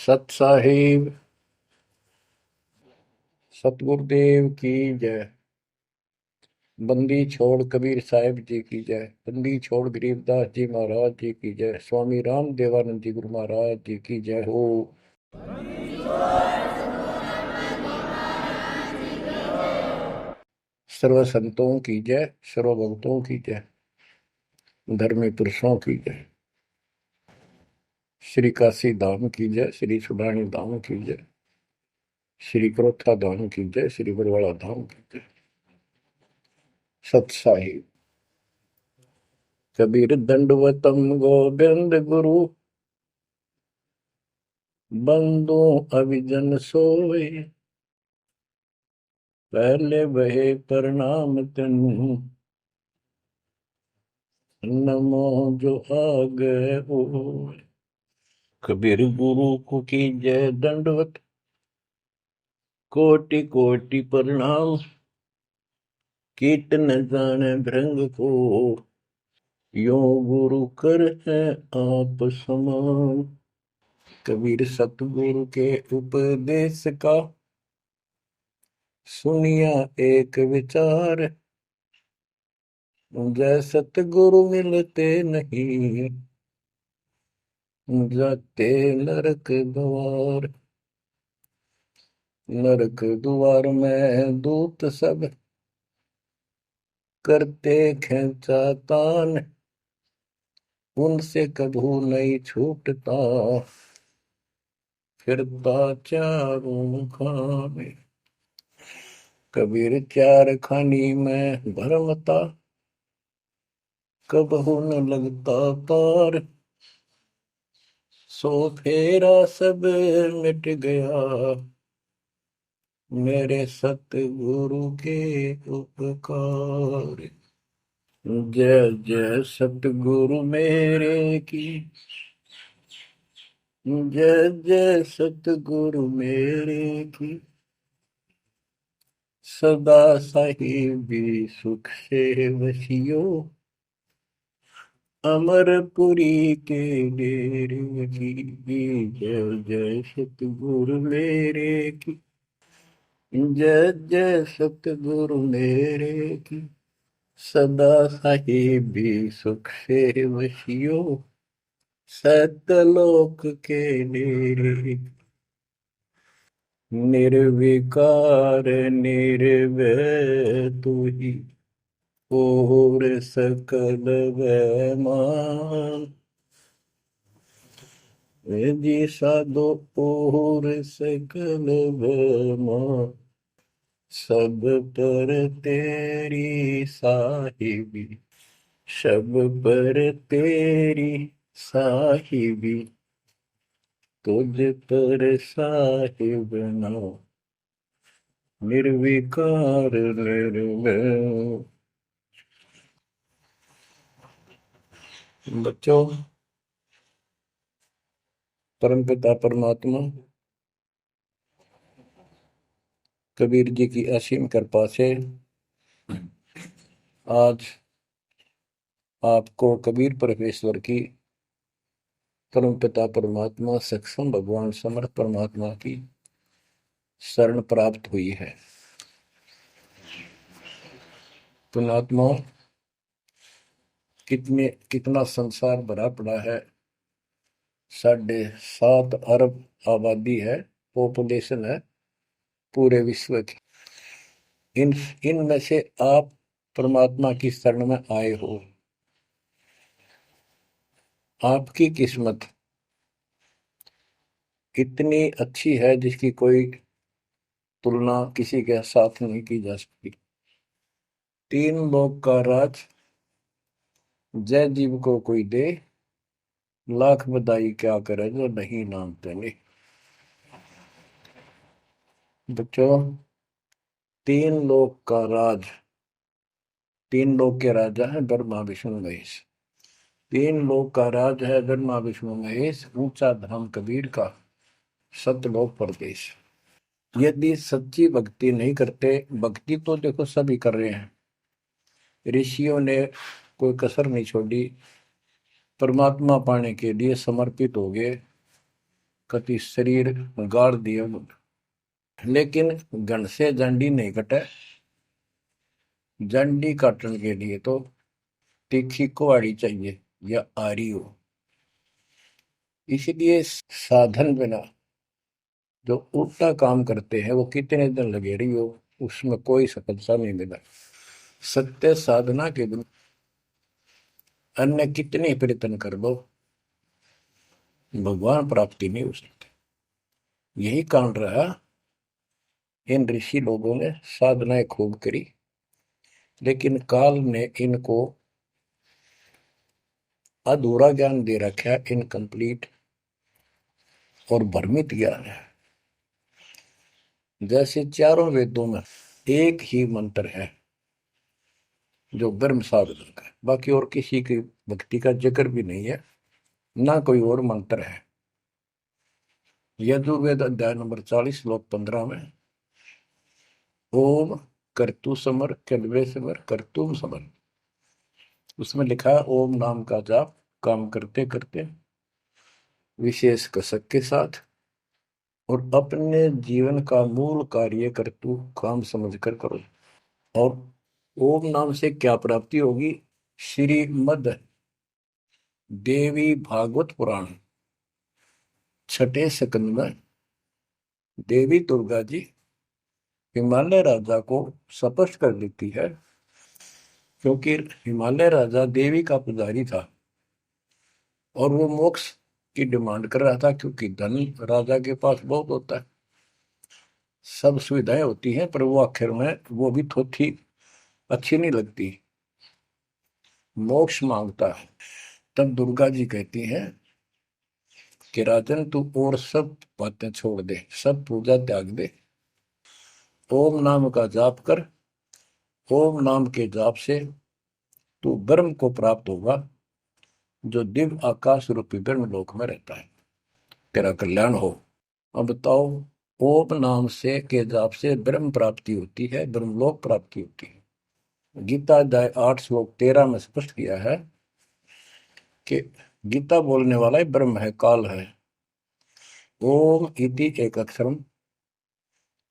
सत साहिब सतगुरुदेव की जय। बंदी छोड़ कबीर साहिब जी की जय। बंदी छोड़ गरीबदास जी महाराज जी की जय। स्वामी राम देवानंद जी गुरु महाराज जी की जय हो। सर्व संतों की जय, सर्व भक्तों की जय, धर्मी पुरुषों की जय। श्री काशी धाम की जय, श्री सुडानी धाम की जय, श्री क्रोथा धाम की जय, श्री बरवाड़ा धाम की जय। सत साहिब कबीर दंडवतम गोविंद गुरु, बंदो अविजन सोए, पहले वहे प्रणाम तेनु, नमो जो आगे हो। कबीर गुरु को की जय दंडवत, कोटि कोटि प्रणाम, कीट न जाने भृंग को, यो गुरु कर है आप समान। कबीर सतगुरु के उपदेश का, सुनिया एक विचार, जय सतगुरु मिलते नहीं, जाते नरक द्वार। नरक द्वार में दूत सब, करते खेचा तान, उनसे कभू नहीं छूटता, फिरता चारों खाने। कबीर चार खानी में भरमता, कबहू न लगता पार, सो फेरा सब मिट गया, मेरे सतगुरु के उपकार। जय जय सतगुरु मेरे की, जय जय सतगुरु मेरे की, सदा साहिबी सुख से वसियो, अमरपुरी के डेरे की। जय जय सतगुरु मेरे की, जय जय सतगुरु मेरे की, सदा साहिबी सुख से वसियो, सतलोक के डेरे। निर्विकार निर्भय तू ही, और सकल वैमान, जी साधो और सकल वैमान, सब पर तेरी साहिबी, सब पर तेरी साहिबी, तुझ पर साहिब ना, निर्विकार निर्भय। बच्चों, परमपिता परमात्मा कबीर जी की असीम कृपा से आज आपको कबीर परमेश्वर की, परमपिता परमात्मा सक्षम भगवान समर्थ परमात्मा की शरण प्राप्त हुई है। पुण्यात्मा, कितना संसार भरा पड़ा है। 7.5 अरब आबादी है, पॉपुलेशन है पूरे विश्व की। इन इनमें से आप परमात्मा की शरण में आए हो। आपकी किस्मत इतनी अच्छी है जिसकी कोई तुलना किसी के साथ नहीं की जा सकती। 3 लोक का राज जय जीव को कोई दे, लाख बधाई क्या करे जो नहीं नामते नहीं। बच्चों, 3 लोक का राज, 3 लोक के राजा है ब्रह्मा विष्णु महेश। 3 लोक का राज है ब्रह्मा विष्णु महेश, ऊंचा धाम कबीर का, सतलोक परदेश। यदि सच्ची भक्ति नहीं करते, भक्ति तो देखो सभी कर रहे हैं, ऋषियों ने कोई कसर नहीं छोड़ी, परमात्मा पाने के लिए समर्पित हो गए, कति शरीर गाड़ दिए, लेकिन घन से जंडी नहीं कटे। जंडी काटने के लिए तो तीखी कुहाड़ी चाहिए या आरी हो। इसलिए साधन बिना जो उल्टा काम करते हैं वो कितने दिन लगे रही हो, उसमें कोई सफलता नहीं मिला। सत्य साधना के बिना अन्य कितने प्रयत्न कर लो, भगवान प्राप्ति नहीं हो सकती। यही कारण रहा, इन ऋषि लोगों ने साधनाएं खूब करी, लेकिन काल ने इनको अधूरा ज्ञान दे रखा, इनकम्प्लीट और भ्रमित ज्ञान है। जैसे चारों वेदों में एक ही मंत्र है जो ब्रह्म साधन का है, बाकी और किसी की भक्ति का जिक्र भी नहीं है, ना कोई और मंत्र है। यजुर्वेद अध्याय नंबर 40 श्लोक 15 में ओम कर्तु समर कल्वे समर कर्तुम समर, उसमें लिखा है ओम नाम का जाप काम करते करते विशेष कसक के साथ और अपने जीवन का मूल कार्य कर्तु काम समझकर करो। और ओम नाम से क्या प्राप्ति होगी? श्रीमद देवी भागवत पुराण छठे स्कंद में देवी दुर्गा जी हिमालय राजा को स्पष्ट कर देती है, क्योंकि हिमालय राजा देवी का पुजारी था और वो मोक्ष की डिमांड कर रहा था, क्योंकि धन राजा के पास बहुत होता है, सब सुविधाएं होती हैं, पर वो आखिर में वो भी थोड़ी अच्छी नहीं लगती, मोक्ष मांगता है। तब दुर्गा जी कहती हैं कि राजन तू और सब बातें छोड़ दे, सब पूजा त्याग दे, ओम नाम का जाप कर। ओम नाम के जाप से तू ब्रह्म को प्राप्त होगा, जो दिव्य आकाश रूपी ब्रह्म लोक में रहता है, तेरा कल्याण हो। अब बताओ, ओम नाम से के जाप से ब्रह्म प्राप्ति होती है, ब्रह्मलोक प्राप्ति होती है। गीता अध्याय 8 श्लोक 13 में स्पष्ट किया है कि गीता बोलने वाला ही ब्रह्म है, काल है। ओम इति एक अक्षरम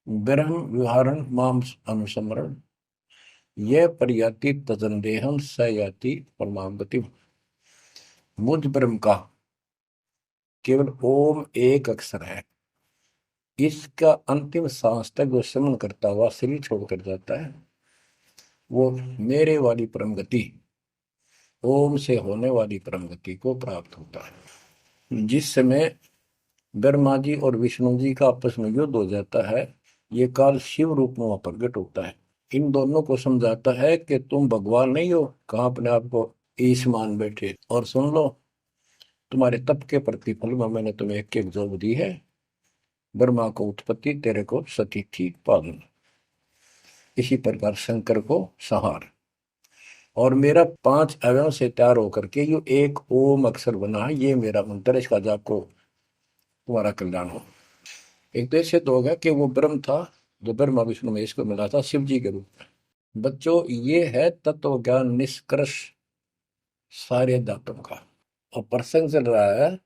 ब्रह्म विहारण माम अनुसमरण यह प्रयाति तजंदेहम स याति परमाम गति। मुझ ब्रह्म का केवल ओम एक अक्षर है, इसका अंतिम सांस तक जो समन करता हुआ शरीर छोड़कर जाता है, वो मेरे वाली परम गति, ओम से होने वाली परम गति को प्राप्त होता है। जिस समय ब्रह्मा जी और विष्णु जी का आपस में युद्ध हो जाता है, ये काल शिव रूप में प्रकट होता है, इन दोनों को समझाता है कि तुम भगवान नहीं हो, कहाँ अपने आप को ईश मान बैठे, और सुन लो तुम्हारे तप के प्रतिफल में मैंने तुम्हें एक एक जोग दी है, ब्रह्मा को उत्पत्ति, तेरे को सती थी पालन, इसी प्रकार शंकर को संहार, और मेरा 5 अवयव से तैयार होकर के ये एक ओम अक्षर बना है, ये मेरा मंत्र, इसका जाप को तुम्हारा कल्याण हो। एक तो ऐसे तो होगा कि वो ब्रह्म था जो ब्रह्मा विष्णु महेश को मिला था शिव जी के रूप में। बच्चों, ये है तत्व ज्ञान निष्कर्ष सारे दातों का। और प्रसंग चल रहा है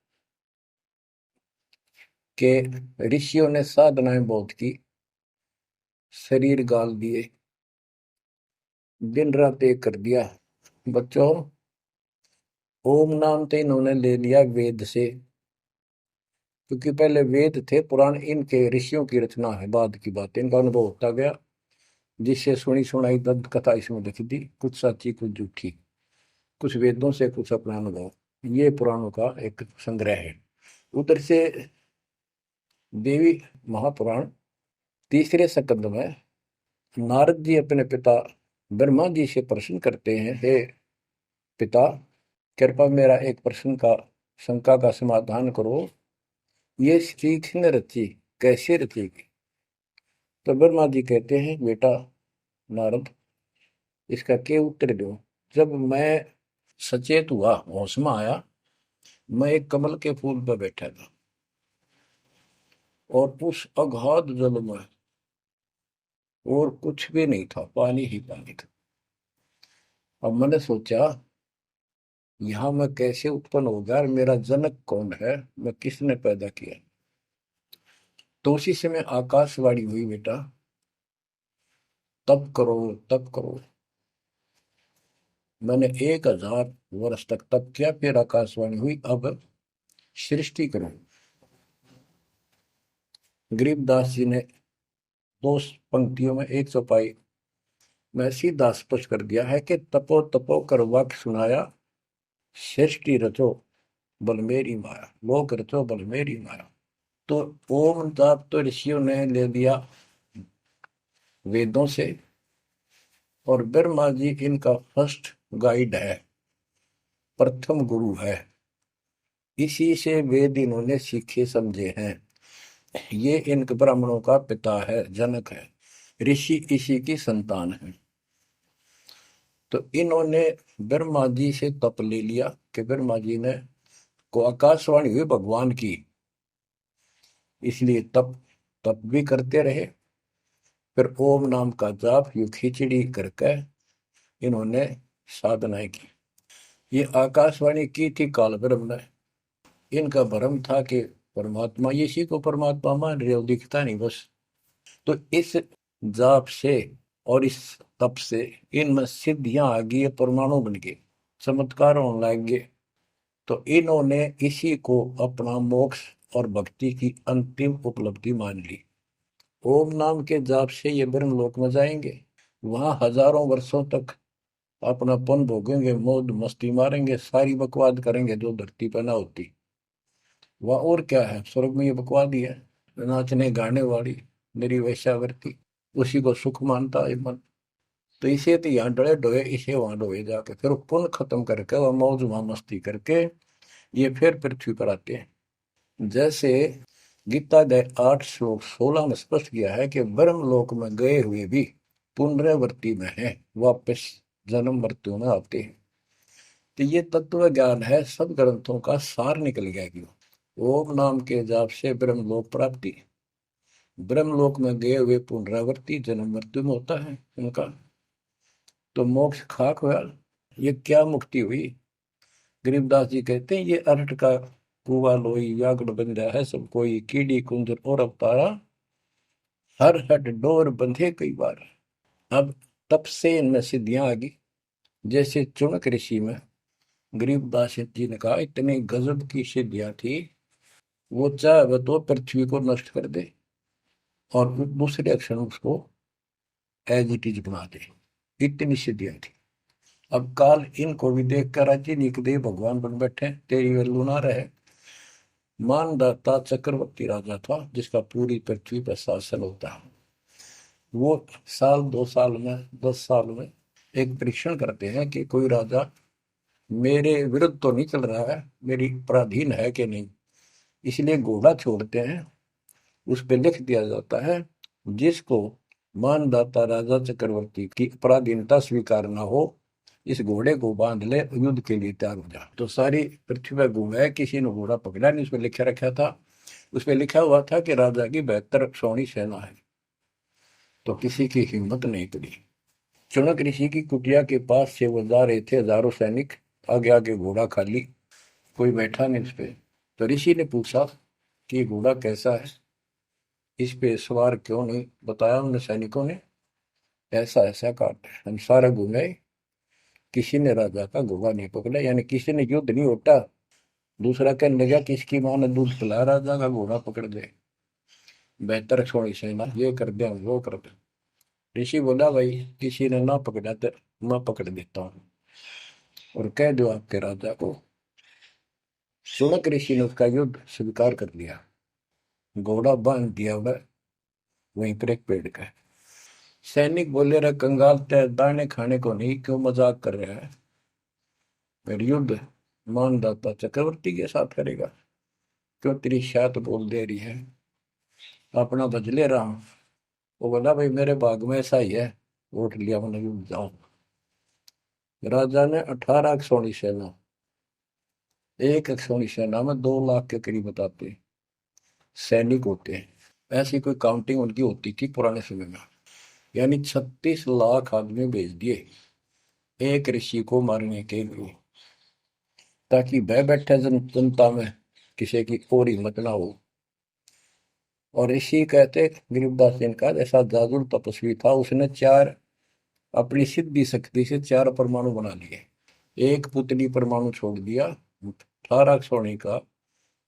कि ऋषियों ने साधनाएं बहुत की, शरीर गाल दिए, दिन रात एक कर दिया। बच्चों, ओम नाम तो इन्होंने ले लिया वेद से, क्योंकि पहले वेद थे पुराण, इनके ऋषियों की रचना है, बाद की बात, इनका अनुभव होता गया, जिससे सुनी सुनाई दंत कथा इसमें लिखी थी, कुछ सच्ची कुछ झूठी, कुछ वेदों से कुछ अपना अनुभव, ये पुराणों का एक संग्रह है। उधर से देवी महापुराण तीसरे स्कंद में नारद जी अपने पिता ब्रह्मा जी से प्रश्न करते हैं, हे पिता, कृपा मेरा एक प्रश्न का शंका का समाधान करो, ये स्त्री किसने रची, कैसे रचेगी? तो ब्रह्मा जी कहते हैं, बेटा नारद, इसका क्या उत्तर दूं? जब मैं सचेत हुआ, होश में आया, मैं एक कमल के फूल पर बैठा था और उस अगाध जल में और कुछ भी नहीं था, पानी ही पानी था। अब मैंने सोचा, यहाँ मैं कैसे उत्पन्न हो गया, मेरा जनक कौन है, मैं किसने पैदा किया? तो उसी समय आकाशवाणी हुई, बेटा तप करो, तप करो। मैंने 1000 वर्ष तक तप किया, फिर आकाशवाणी हुई, अब सृष्टि करो। गरीबदास जी ने 2 पंक्तियों में एक चौपाई में सीधा स्पष्ट कर दिया है कि तपो तपो कर वाक्य सुनाया, सृष्टि रचो बल मेरी माया, लोक रचो बल मेरी माया। तो ओम जाप तो ऋषियों ने ले लिया वेदों से, और ब्रह्मा जी इनका फर्स्ट गाइड है, प्रथम गुरु है। इसी से वेद इन्होंने सीखे समझे हैं। ये इन ब्राह्मणों का पिता है, जनक है, ऋषि इसी की संतान है। तो इन्होंने ब्रह्मा जी से तप ले लिया कि ब्रह्मा जी ने को आकाशवाणी हुई भगवान की, इसलिए तप तप भी करते रहे। फिर ओम नाम का जाप यू खिचड़ी करके इन्होंने साधनाएं की। ये आकाशवाणी की थी काल ब्रह्म ने। इनका भ्रम था कि परमात्मा, इसी को परमात्मा मान रहे हो, दिखता नहीं बस। तो इस जाप से और इस तप से इनमें सिद्धियां आ गई, परमाणु बन गए, चमत्कार होने लग गए। तो इन्होंने इसी को अपना मोक्ष और भक्ति की अंतिम उपलब्धि मान ली। ओम नाम के जाप से ये ब्रह्म लोक में जाएंगे, वहां हजारों वर्षों तक अपना पन भोगेंगे, मौज मस्ती मारेंगे, सारी बकवाद करेंगे जो धरती पर ना होती। वह और क्या है, स्वर्ग में ये बकवाद ही है, नाचने गाने वाली मेरी वैश्यावृत्ति, उसी को सुख मानता है मन। तो इसे तो यहाँ डरे डोए, इसे वहां डोए जाके, फिर पुण्य खत्म करके वह मौज वहां मस्ती करके ये फिर पृथ्वी पर आते हैं। जैसे गीता अध्याय 8 श्लोक 16 में स्पष्ट किया है कि ब्रह्म लोक में गए हुए भी पुनरावृत्ति में है, वापस जन्म मृत्यु में आते हैं। तो ये तत्व ज्ञान है, सब ग्रंथों का सार निकल गया क्यों। ओम नाम के जाप से ब्रह्मलोक प्राप्ति, ब्रह्मलोक में गए हुए पुनरावृत्ति जन्म मृत्यु में होता है उनका। तो मोक्ष खाक हुआ, ये क्या मुक्ति हुई। गरीबदास जी कहते हैं ये अरट का कुआ लोई व्यागड़ बंधा है सब कोई, कीड़ी कुंजर और अवतारा, हर हट डोर बंधे कई बार। अब तब से इनमें सिद्धियां आ गई। जैसे चुनक ऋषि में गरीबदास जी ने कहा इतनी गजब की सिद्धियां थी, वो चाहे तो पृथ्वी को नष्ट कर दे और दूसरे अक्षर उसको एज इट इज बना दे, इतनी सिद्धियां थी। अब काल इनको भी देख कर राज्य निकदे भगवान बन बैठे, तेरी वैल्यू ना रहे। मानदाता चक्रवर्ती राजा था जिसका पूरी पृथ्वी पर शासन होता है। वो साल 2 साल में 10 साल में एक परीक्षण करते हैं कि कोई राजा मेरे विरुद्ध तो नहीं चल रहा है, मेरी पराधीन है कि नहीं। इसलिए घोड़ा छोड़ते हैं, उस पर लिख दिया जाता है जिसको मानदाता राजा चक्रवर्ती की पराधीनता स्वीकार न हो, इस घोड़े को बांध ले, युद्ध के लिए तैयार हो जा। तो सारी पृथ्वी पर घूमे, किसी ने घोड़ा पकड़ा नहीं। उसमें लिखा रखा था, उसमें लिखा हुआ था कि राजा की 72 सौणी सेना है। तो किसी की हिम्मत नहीं पड़ी। चुनक ऋषि की कुटिया के पास से वो जा रहे थे, हजारों सैनिक, आगे आगे घोड़ा खाली, कोई बैठा नहीं उस पे। तो ऋषि ने पूछा कि ये घोड़ा कैसा है, इस पे सवार क्यों नहीं। बताया उन सैनिकों ने, ऐसा ऐसा काट हम सारा घूमे, किसी ने राजा का घोड़ा नहीं पकड़ा, यानी किसी ने युद्ध नहीं होता। दूसरा कहने लगा किसकी मां ने दूध पिलाया, राजा का घोड़ा पकड़ दे, बेहतर छोड़ी सेना, ये कर दे वो कर दे। ऋषि बोला भाई किसी ने ना पकड़ा तो मैं पकड़ देता हूँ और कह दो आपके राजा को। शुनक ऋषि ने उसका युद्ध स्वीकार कर लिया, घोड़ा बांध दिया उधर, वहीं पर एक पेड़ का। सैनिक बोले रहे कंगाल तय दाने खाने को नहीं, क्यों मजाक कर रहा है, फिर युद्ध मानदाता चक्रवर्ती के साथ करेगा, क्यों तेरी शायद बोल दे रही है, अपना बज ले रहा हूं। वो बोला भाई मेरे भाग में ऐसा ही है, वोट लिया मैंने युद्ध जाऊं। राजा ने 18 सौणी सेना, एक सौणी सेना में 2 लाख के करीब बताते सैनिक होते हैं। ऐसी कोई काउंटिंग उनकी होती थी पुराने समय में। यानी 36 लाख आदमी भेज दिए एक ऋषि को मारने के लिए, ताकि भय बैठे जनता में किसी की और हिम्मत ना हो। और ऋषि कहते गरीबदास जी का ऐसा जादू तपस्वी था, उसने चार अपनी सिद्धि शक्ति से चार परमाणु बना लिए। एक पुतली परमाणु छोड़ दिया, 18 सोने का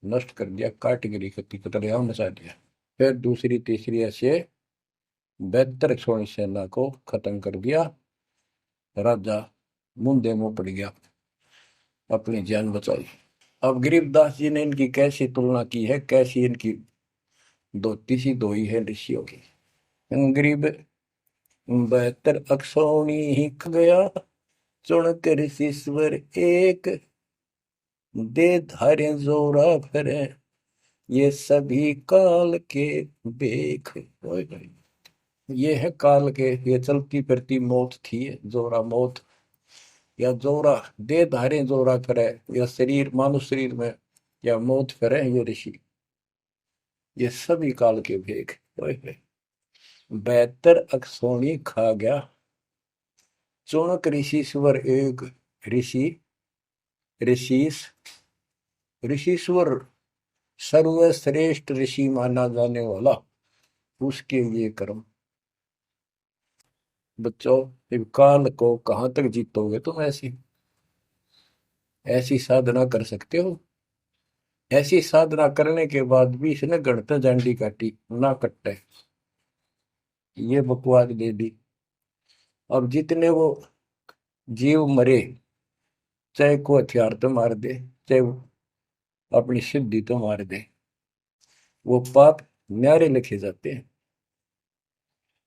नष्ट कर दिया, काटगिरी की तरह मचा दिया। फिर दूसरी तीसरी ऐसे 72 सोनी सेना को खत्म कर दिया। राजा मुंदे मुंह पड़ गया, अपनी जान बचाई। अब गरीबदास जी ने इनकी कैसी तुलना की है, कैसी इनकी धोती सी धोई है ऋषियों की। गरीब 72 अक्षौणी ही ख गया, चुन कर ऋषिश्वर एक, दे धारे जोरा फिरे, ये सभी काल के बेख। ओए होए, ये है काल के, ये चलती फिरती मौत थी, जोरा मौत, या जोरा दे धारे जोरा फिरे, या शरीर मानुष शरीर में या मौत फिरे, ये ऋषि, ये सभी काल के भेख। ओए होए, 72 अक्षौणी खा गया, चुनक ऋषिश्वर एक। ऋषि ऋषिस ऋषिश्वर सर्वश्रेष्ठ ऋषि माना जाने वाला, उसके ये कर्म। बच्चों, इस काल को कहां तक जीतोगे तुम? ऐसी ऐसी साधना कर सकते हो? ऐसी साधना करने के बाद भी इसने गणतंत्र झंडी काटी ना कट्टे, ये बकवास दे दी। अब जितने वो जीव मरे, चाहे को हथियार तो मार दे, चाहे अपनी सिद्धि तो मार दे, वो पाप न्यारे लिखे जाते हैं।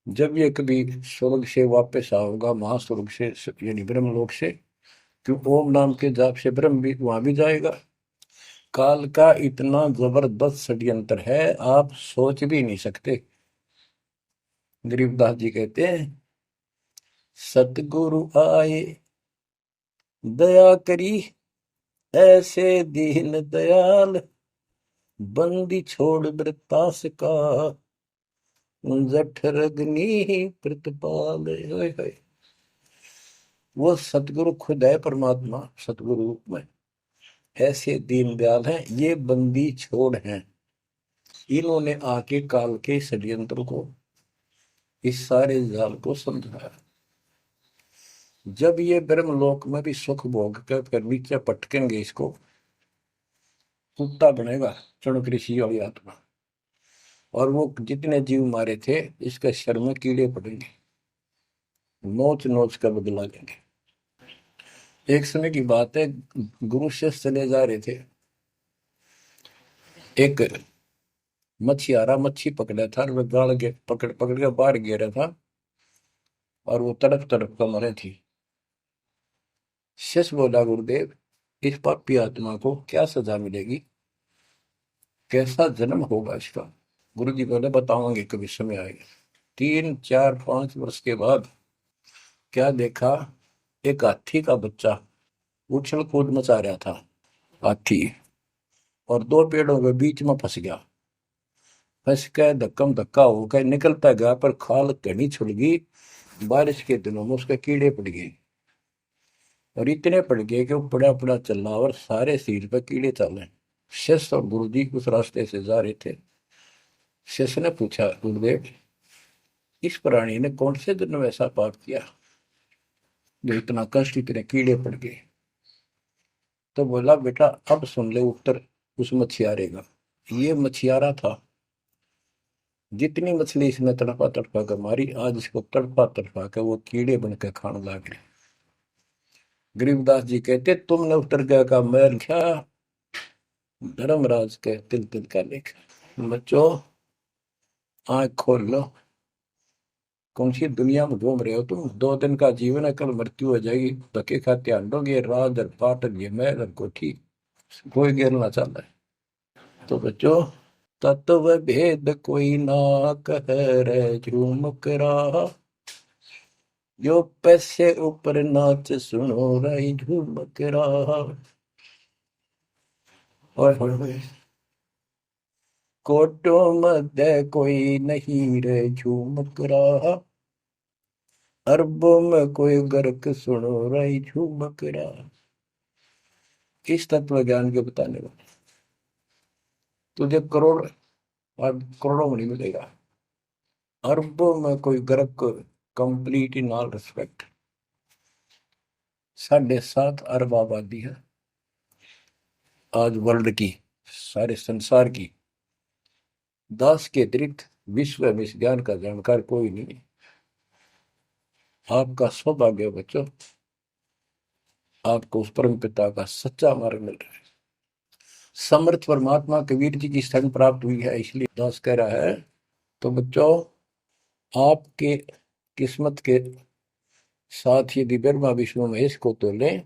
जब ये कभी स्वर्ग से वापस आओगा, महास्वर्ग से यानी ब्रह्मलोक से, क्यों ओम नाम के जाप से ब्रह्म भी वहां भी जाएगा। काल का इतना जबरदस्त षड्यंत्र है, आप सोच भी नहीं सकते। गरीबदास जी कहते हैं, सतगुरु आए दया करी, ऐसे दीन दयाल, बंदी छोड़ वृतास का, जठर अग्नि प्रतिपाल। होय होय, वो सतगुरु खुद है, परमात्मा सतगुरु रूप में ऐसे दीन दयाल हैं, ये बंदी छोड़ हैं। इन्होंने आके काल के षड्यंत्र को, इस सारे जाल को समझाया। जब ये ब्रह्मलोक में भी सुख भोग कर फिर नीचे पटकेंगे, इसको कुत्ता बनेगा चणक ऋषि वाली आत्मा, और वो जितने जीव मारे थे इसके शर में कीड़े पड़ेंगे, नोच नोच कर बदला लेंगे। एक समय की बात है, गुरु से चले जा रहे थे, एक मछियारा मच्छी पकड़ा था, और वह गाड़ के पकड़ पकड़ के बाहर गिरा था, और वो तड़प तड़प कर मरे थी। शिष्य बोला, गुरुदेव इस पापी आत्मा को क्या सजा मिलेगी, कैसा जन्म होगा इसका? गुरु जी बोले, बताओगे कभी समय आएगा। 3 4 5 वर्ष के बाद क्या देखा, एक हाथी का बच्चा उछल कूद मचा रहा था, हाथी, और दो पेड़ों के बीच में फंस गया। फंस के धक्कम धक्का होकर निकलता गया, पर खाल घनी छुड़ गई। बारिश के दिनों में उसके कीड़े पड़ गए, और इतने पड़ गए कि वो पड़ा पड़ा चल रहा, और सारे शरीर पर कीड़े चले। शिष्य और गुरु जी उस रास्ते से जा रहे थे। शिष्य ने पूछा, गुरुदेव इस प्राणी ने कौन से दिन में ऐसा पाप किया जो इतना कष्ट, इतने कीड़े पड़ गए? तो बोला, बेटा अब सुन ले उत्तर उस मछियारे का। ये मछियारा था, जितनी मछली इसने तड़पा तड़पा कर मारी, आज इसको तड़पा तड़पा कर वो कीड़े बनकर खाने लग गए। गरीबदास जी कहते, तुमने उत्तर गया का मैल क्या, धर्मराज के तिल तिल का लेखा। बच्चों, आंख खोल लो, कौन सी दुनिया में घूम रहे हो तुम? 2 दिन का जीवन है, कल मृत्यु हो जाएगी। धक्के खाते आंडोगे, राज और पाट और ये महल और कोठी, कोई गिरना चाहता है। तो बच्चों, तत्व भेद कोई ना कह रे झूमक रहा, जो पैसे ऊपर नाच सुनो रही झूमक रहा। और कोटो मध्य कोई नहीं रे झूमक रहा, अरबों में कोई गर्क सुनो रही झूमक रहा। इस तत्व ज्ञान के बताने वाले, तुझे करोड़ और करोड़ों में नहीं मिलेगा, अरबों में कोई गर्क को, कंप्लीट इन ऑल रिस्पेक्ट। 7.5 अरब आबादी है आज वर्ल्ड की, सारे संसार की। 10 के अतिरिक्त विश्व में इस ज्ञान का जानकार कोई नहीं है। आपका सौभाग्य है बच्चों, आपको उस परम पिता का सच्चा मार्ग मिल रहा है। समर्थ परमात्मा कबीर जी की शरण प्राप्त हुई है, इसलिए दास कह रहा है। तो बच्चों, आपके किस्मत के साथ यदि ब्रह्मा विष्णु महेश को तो लें,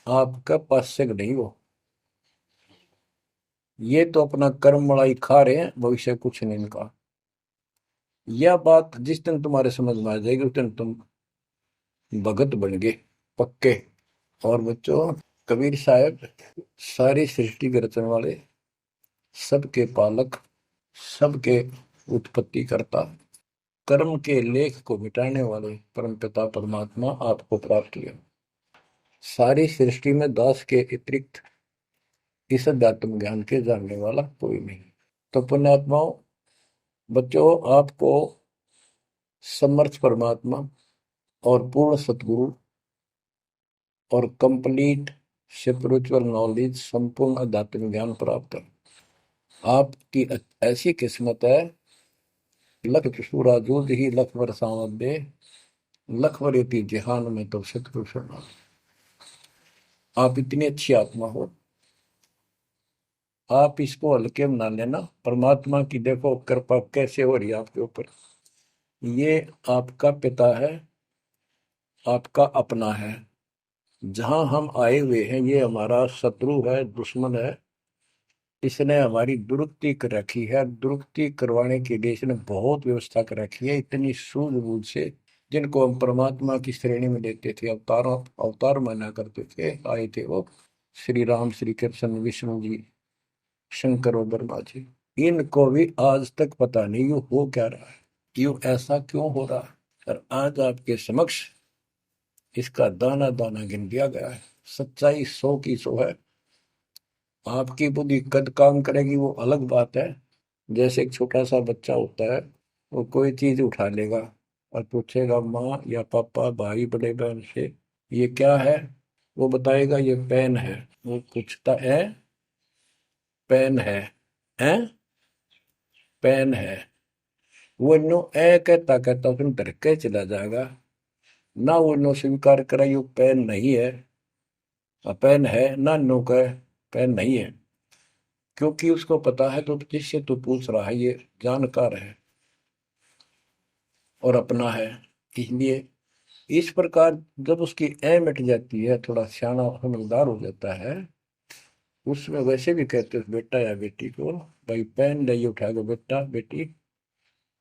आपका पास्यक नहीं हो। ये तो अपना कर्म मलाई खा रहे हैं, भविष्य कुछ नहीं इनका। यह बात जिस दिन तुम्हारे समझ में आ जाएगी, उस दिन तुम भगत बन गए पक्के। और बच्चों, कबीर साहब सारी सृष्टि के रचने वाले, सबके पालक, सबके उत्पत्ति करता, कर्म के लेख को मिटाने वाले परमपिता परमात्मा आपको प्राप्त हुए। सारी सृष्टि में दास के अतिरिक्त इस अध्यात्म ज्ञान के जानने वाला कोई नहीं। तो पुण्यात्माओं, बच्चों, आपको समर्थ परमात्मा और पूर्ण सतगुरु और कंप्लीट स्पिरिचुअल नॉलेज, संपूर्ण अध्यात्म ज्ञान प्राप्त है। आपकी ऐसी किस्मत है, लख चुसूरा जूझ ही लख बरसावत दे, लख वरेती जहान में तो सतगुरु शरणा। आप इतनी अच्छी आत्मा हो, आप इसको हल्के में ना लेना। परमात्मा की देखो कृपा कैसे हो रही है आपके ऊपर। ये आपका पिता है, आपका अपना है। जहां हम आए हुए हैं, ये हमारा शत्रु है, दुश्मन है। इसने हमारी दुरुक्ति कर रखी है। दुरुक्ति करवाने के लिए इसने बहुत व्यवस्था कर रखी है, इतनी सूझबूझ से। जिनको हम परमात्मा की श्रेणी में लेते थे, अवतारों अवतार माना करते थे, आए थे वो श्री राम, श्री कृष्ण, विष्णु जी, शंकर और ब्रह्मा जी। इनको भी आज तक पता नहीं यू हो क्या रहा है, यू ऐसा क्यों हो रहा है। और आज आपके समक्ष इसका दाना दाना गिन दिया गया है। सच्चाई 100 की 100 है। आपकी बुद्धि कद काम करेगी वो अलग बात है। जैसे एक छोटा सा बच्चा होता है, वो कोई चीज उठा लेगा और पूछेगा माँ या पापा, भाई, बड़े बहन से, ये क्या है। वो बताएगा ये पेन है। वो पूछता है, पेन है पेन है। वो नो ए कहता कहता उसमें डर के चला जाएगा। ना वो नो स्वीकार करे ये पेन नहीं है, पेन है, ना नो कहे पेन नहीं है। क्योंकि उसको पता है तो जिससे तू पूछ रहा है ये जानकार है और अपना है। इसलिए इस प्रकार जब उसकी ए मिट जाती है, थोड़ा सियाना समझदार हो जाता है, उसमें वैसे भी कहते हैं बेटा या बेटी को, भाई पेन नहीं उठा के बेटा बेटी,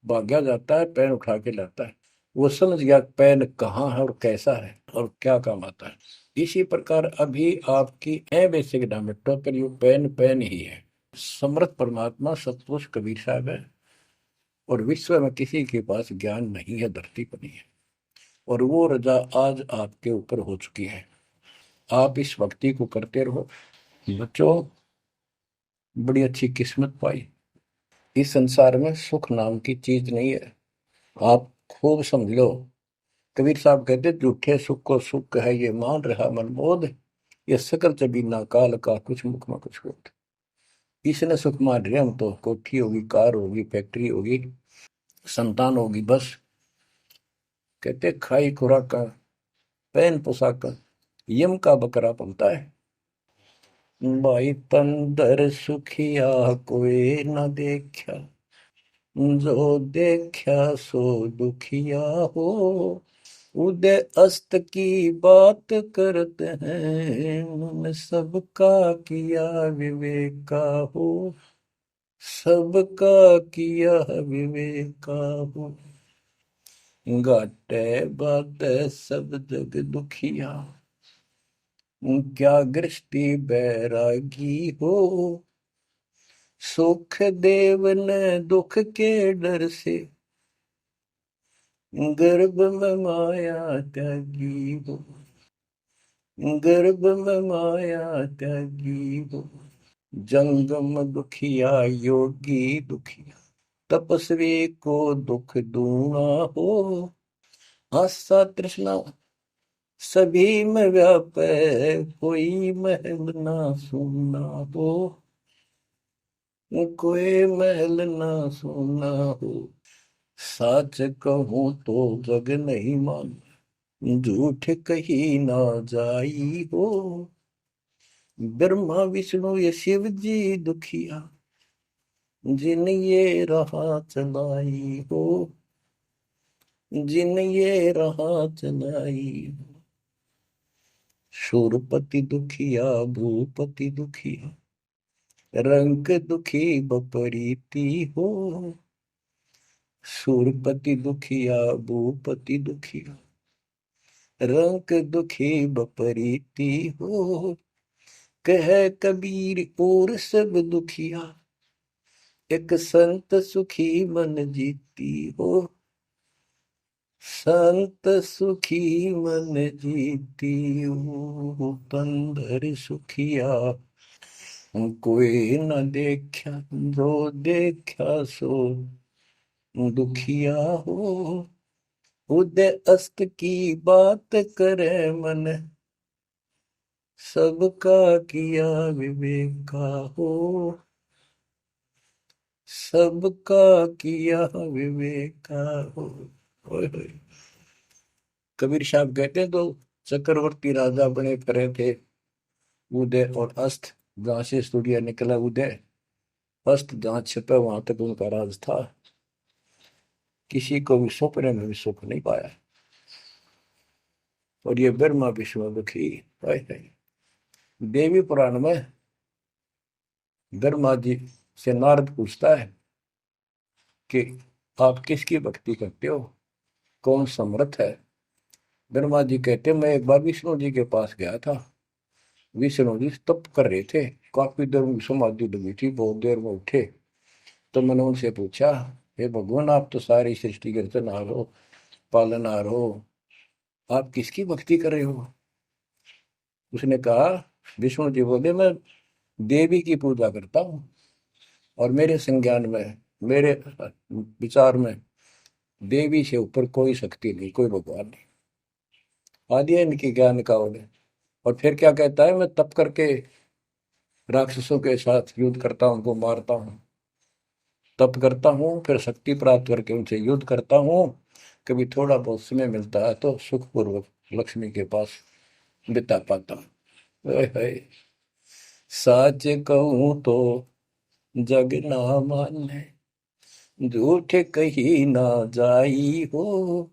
भाग्या जाता है पेन उठा के लाता है। वो समझ गया पेन कहाँ है और कैसा है और क्या काम आता है। इसी प्रकार अभी आपकी ए बेसिक डायमेट्रो पर यू पेन पेन ही है। समर्थ परमात्मा सतपुरुष कबीर साहब है, और विश्व में किसी के पास ज्ञान नहीं है, धरती पर नहीं है। और वो रजा आज आपके ऊपर हो चुकी है। आप इस भक्ति को करते रहो बच्चों। बड़ी अच्छी किस्मत पाई। इस संसार में सुख नाम की चीज नहीं है, आप खूब समझ लो। कबीर साहब कहते झूठे सुख को सुख है ये मान रहा मनमोद, ये सकल चबीना काल का कुछ मुख में कुछ होता। इसने सुख मान रहे हम तो, कोठी होगी, कार होगी, फैक्ट्री होगी, संतान होगी, बस। कहते खाई खुराक का, पहन पोशाक का, यम का बकरा पलता है। भाई तंदर सुखिया कोई न देखा, जो देखा सो दुखिया हो। उदय अस्त की बात करते हैं, उन्होंने सबका किया विवेका हो, सबका किया विवेका हो। घाटे बात सब जग दुखिया, क्या गृष्टि बैरागी हो। सुख देव ने दुख के डर से, गर्भ में माया त्यागी हो, गर्भ में माया त्यागी हो। जंगम दुखिया योगी दुखिया, तपस्वी को दुख दूना हो। आशा तृष्णा सभी में व्यापे, कोई महल ना सुनना हो, कोई महल ना सुनना हो। सच कहूं तो जग नहीं मान, झूठ कही ना जाई हो। ब्रह्मा विष्णु ये शिव जी दुखिया, जिन ये राह चलाई हो, जिन ये राह चलाई हो। शूरपति दुखिया भूपति दुखिया, रंग दुखी बपरीती हो। शूरपति दुखिया भूपति दुखिया, रंग दुखी बपरीती हो। कह कबीर और सब दुखिया, एक संत सुखी मन जीती हो। संत सुखी मन जीती हो। तंदर सुखिया कोई न देखा, जो देखा सो दुखिया हो। उदय अस्त की बात करे मन, सबका किया विवेका हो। सबका किया विवेका हो। ओए होए। कबीर साहब कहते हैं, तो चक्रवर्ती राजा बने फिरे थे। उदय और अस्त, जहां से सूर्य निकला उदय, अस्त जहां छिपा वहां तक उनका राज था। किसी को भी सपने में भी सुख नहीं पाया। और ये ब्रह्मा विष्णु दुखी। देवी पुराण में ब्रह्मा जी से नारद पूछता है कि आप किसकी भक्ति करते हो, कौन समर्थ है। ब्रह्मा जी कहते, मैं एक बार विष्णु जी के पास गया था। विष्णु जी तप कर रहे थे, काफी देर में समाधि लगी थी, बहुत देर में उठे। तो मैंने उनसे पूछा, हे भगवान, आप तो सारी सृष्टि के रचनहार हो, पालनहार हो, आप किसकी भक्ति कर रहे हो। उसने कहा, विष्णु जी बोले, मैं देवी की पूजा करता हूँ, और मेरे संज्ञान में, मेरे विचार में देवी से ऊपर कोई शक्ति नहीं, कोई भगवान नहीं। आदि है इनकी ज्ञान का उन्हें। और फिर क्या कहता है, मैं तप करके राक्षसों के साथ युद्ध करता हूँ, उनको मारता हूँ, तप करता हूँ, फिर शक्ति प्राप्त करके उनसे युद्ध करता हूँ। कभी थोड़ा बहुत समय मिलता है तो सुखपूर्वक लक्ष्मी के पास बिता पाता हूँ। सच कहूँ तो जग ना माने, झूठ कही ना जाई हो।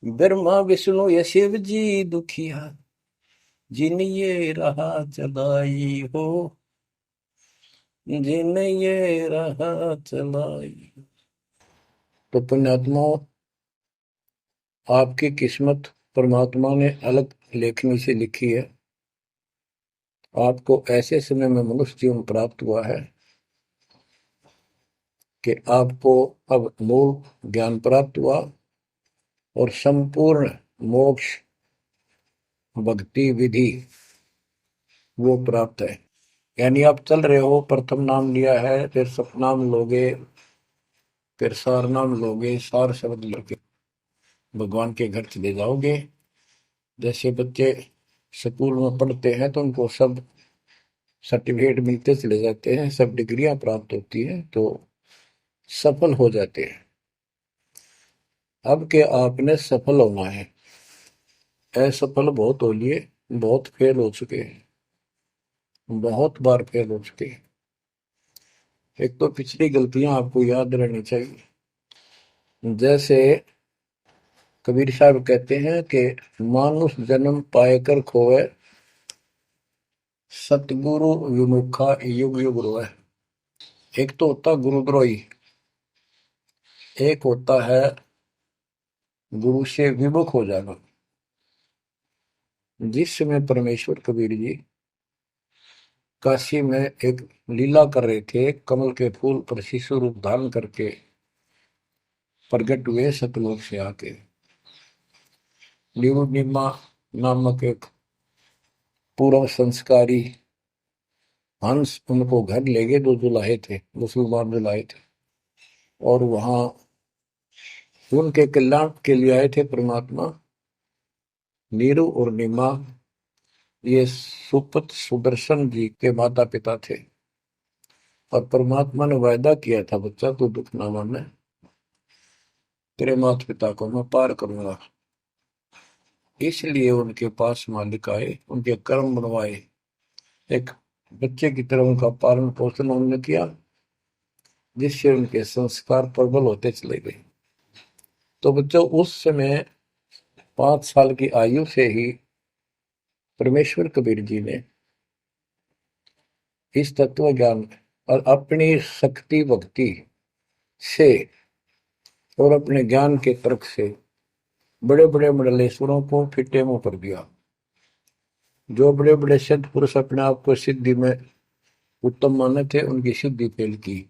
ब्रह्मा विष्णु ये शिव जी दुखिया, जिन ये राह चलाई हो, जिन ये राह चलाई। तो पुण्यात्माओं, आपकी किस्मत परमात्मा ने अलग लेखनी से लिखी है। आपको ऐसे समय में मनुष्य जीवन प्राप्त हुआ है कि आपको अब मूल ज्ञान प्राप्त हुआ और संपूर्ण मोक्ष भक्ति विधि वो प्राप्त है। यानी आप चल रहे हो, प्रथम नाम लिया है, फिर सतनाम लोगे, फिर सार नाम लोगे, सार शब्द लोगे, भगवान के घर चले जाओगे। जैसे बच्चे स्कूल में पढ़ते हैं तो उनको सब सर्टिफिकेट मिलते चले जाते हैं, सब डिग्रियां प्राप्त होती हैं, तो सफल हो जाते हैं। अब के आपने सफल होना है। असफल बहुत हो लिए, बहुत फेल हो चुके हैं, बहुत बार फेल हो चुके हैं। एक तो पिछली गलतियां आपको याद रहनी चाहिए। जैसे कबीर साहब कहते हैं कि मानुष जन्म पाएकर खोए, सतगुरु विमुखा युग युग रोए। एक तो होता गुरुद्रोही, एक होता है गुरु से विमुख हो जाना। जिस समय परमेश्वर कबीर जी काशी में एक लीला कर रहे थे, कमल के फूल पर शिशु रूप धारण करके प्रकट हुए सतलोक से आके। निमा नामक एक पूर्व संस्कारी हंस उनको घर ले गए, जो जुलाहे थे, मुसलमान जुलाहे थे, और वहां उनके कल्याण के लिए आए थे परमात्मा। नीरू और नीमा ये सुपत सुदर्शन जी के माता पिता थे, और परमात्मा ने वायदा किया था, बच्चा तू दुख ना माने, तेरे माता पिता को मैं पार करूंगा। इसलिए उनके पास मालिक आए, उनके कर्म बनवाए, एक बच्चे की तरह उनका पालन पोषण उन्होंने किया, जिससे उनके संस्कार प्रबल होते चले गए। तो बच्चों उस समय 5 साल की आयु से ही परमेश्वर कबीर जी ने इस तत्व ज्ञान और अपनी शक्ति भक्ति से और अपने ज्ञान के तर्क से बड़े बड़े मंडलेश्वरों को फिटे मुंह कर दिया। जो बड़े बड़े सिद्ध पुरुष अपने आप को सिद्धि में उत्तम माने थे, उनकी सिद्धि फेल की।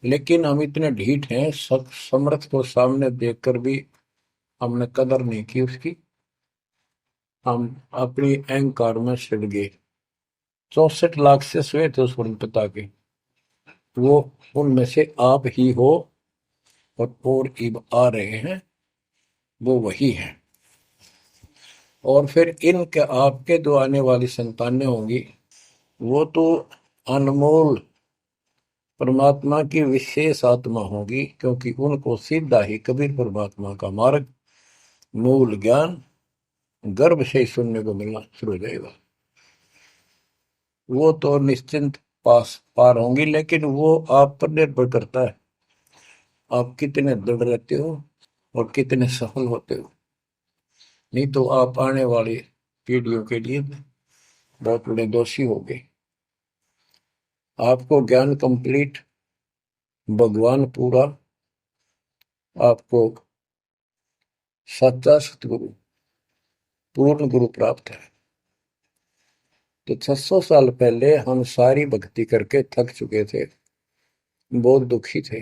लेकिन हम इतने ढीठ हैं, समर्थ को सामने देखकर भी हमने कदर नहीं की उसकी। हम अपनी अहंकार में सिड़ गए। 64 लाख से हुए थे उस पिता के, वो उनमें से आप ही हो, और इब आ रहे हैं, वो वही है। और फिर इनके आपके जो आने वाली संतानें होंगी, वो तो अनमोल परमात्मा की विशेष आत्मा होगी, क्योंकि उनको सीधा ही कबीर परमात्मा का मार्ग, मूल ज्ञान गर्भ से ही सुनने को मिलना शुरू हो जाएगा। वो तो निश्चिंत पास पार होंगी, लेकिन वो आप पर निर्भर करता है, आप कितने दृढ़ रहते हो और कितने सफल होते हो। नहीं तो आप आने वाली पीढ़ियों के लिए बहुत बड़े दोषी हो गए। आपको ज्ञान कंप्लीट, भगवान पूरा, आपको सच्चा सतगुरु, पूर्ण गुरु प्राप्त है। तो 600 साल पहले हम सारी भक्ति करके थक चुके थे, बहुत दुखी थे,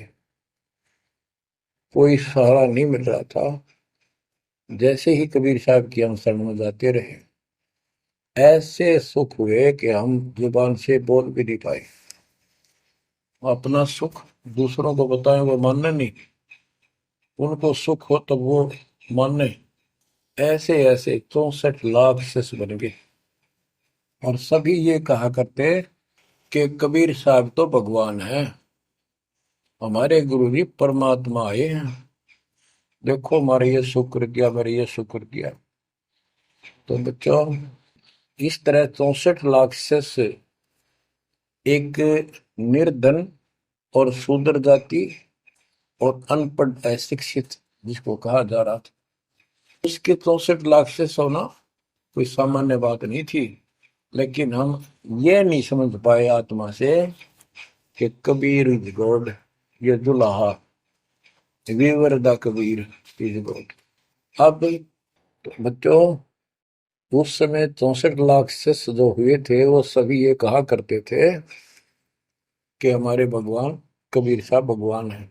कोई सहारा नहीं मिल रहा था। जैसे ही कबीर साहब की हम शरण में जाते रहे, ऐसे सुख हुए कि हम जुबान से बोल भी नहीं पाए। अपना सुख दूसरों को बताएं, वो मानने नहीं, उनको सुख हो तब वो माने। ऐसे ऐसे 64 लाख शिष्य बन गए, और सभी ये कहा करते कि कबीर साहब तो भगवान है, हमारे गुरु जी परमात्मा आए हैं, देखो हमारे ये शुक्र किया, मेरे ये शुक्र किया। तो बच्चों इस तरह 64 लाख शिष्य एक निर्धन और शूद्र जाति और अनपढ़ अशिक्षित जिसको कहा जा रहा था, उसके 64 लाख शिष्य होना कोई सामान्य बात नहीं थी। लेकिन हम ये नहीं समझ पाए आत्मा से कि कबीर इज गॉड, ये दुल्हा weaver the Kabir is God. अब बच्चों उस समय 64 लाख शिष्य जो हुए थे, वो सभी ये कहा करते थे कि हमारे भगवान कबीर साहब भगवान है।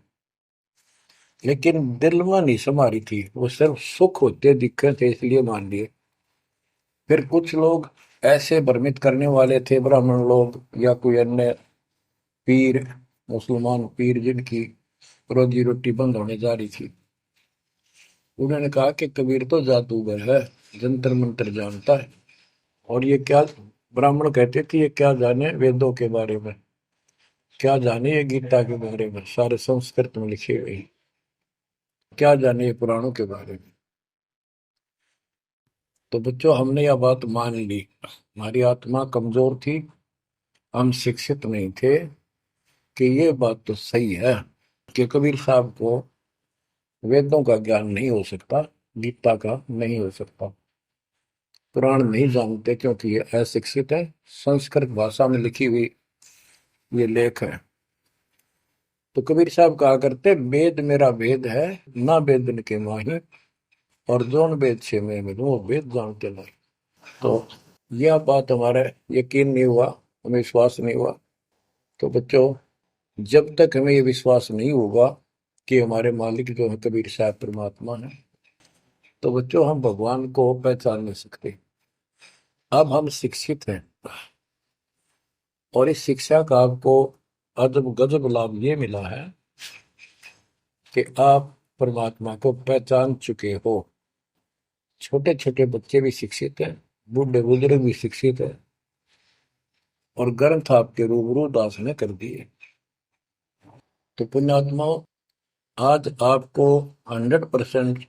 लेकिन दिल में नहीं समारी थी, वो सिर्फ सुख होते दिखे थे इसलिए मान लिए। फिर कुछ लोग ऐसे भ्रमित करने वाले थे, ब्राह्मण लोग या कोई अन्य पीर, मुसलमान पीर जिनकी रोजी रोटी बंद होने जा रही थी, उन्होंने कहा कि कबीर तो जादूगर है, जंतर मंत्र जानता है, और ये क्या, ब्राह्मण कहते थे ये क्या जाने वेदों के बारे में, क्या जाने ये गीता के बारे में, सारे संस्कृत में लिखे हुए, क्या जाने ये पुराणों के बारे में। तो बच्चों हमने यह बात मान ली, हमारी आत्मा कमजोर थी, हम शिक्षित नहीं थे कि ये बात तो सही है कि कबीर साहब को वेदों का ज्ञान नहीं हो सकता, गीता का नहीं हो सकता, पुराण नहीं जानते क्योंकि ये अशिक्षित है, संस्कृत भाषा में लिखी हुई ये लेख है। तो कबीर साहब कहा करते, वेद मेरा वेद है, ना वेदन के माही, और जोन वेद से मैं मिलूं वो वेद जानते नहीं। तो यह बात हमारा यकीन नहीं हुआ, हमें विश्वास नहीं हुआ। तो बच्चों जब तक हमें ये विश्वास नहीं होगा कि हमारे मालिक जो है कबीर साहब परमात्मा है, तो बच्चों हम भगवान को पहचान नहीं सकते। अब हम शिक्षित हैं, और इस शिक्षा का आपको अजब गजब लाभ ये मिला है कि आप परमात्मा को पहचान चुके हो। छोटे छोटे बच्चे भी शिक्षित हैं, बूढ़े बुजुर्ग भी शिक्षित है, और ग्रंथ आपके रूबरू दास ने कर दिए। तो पुण्यात्माओं, आज आपको 100%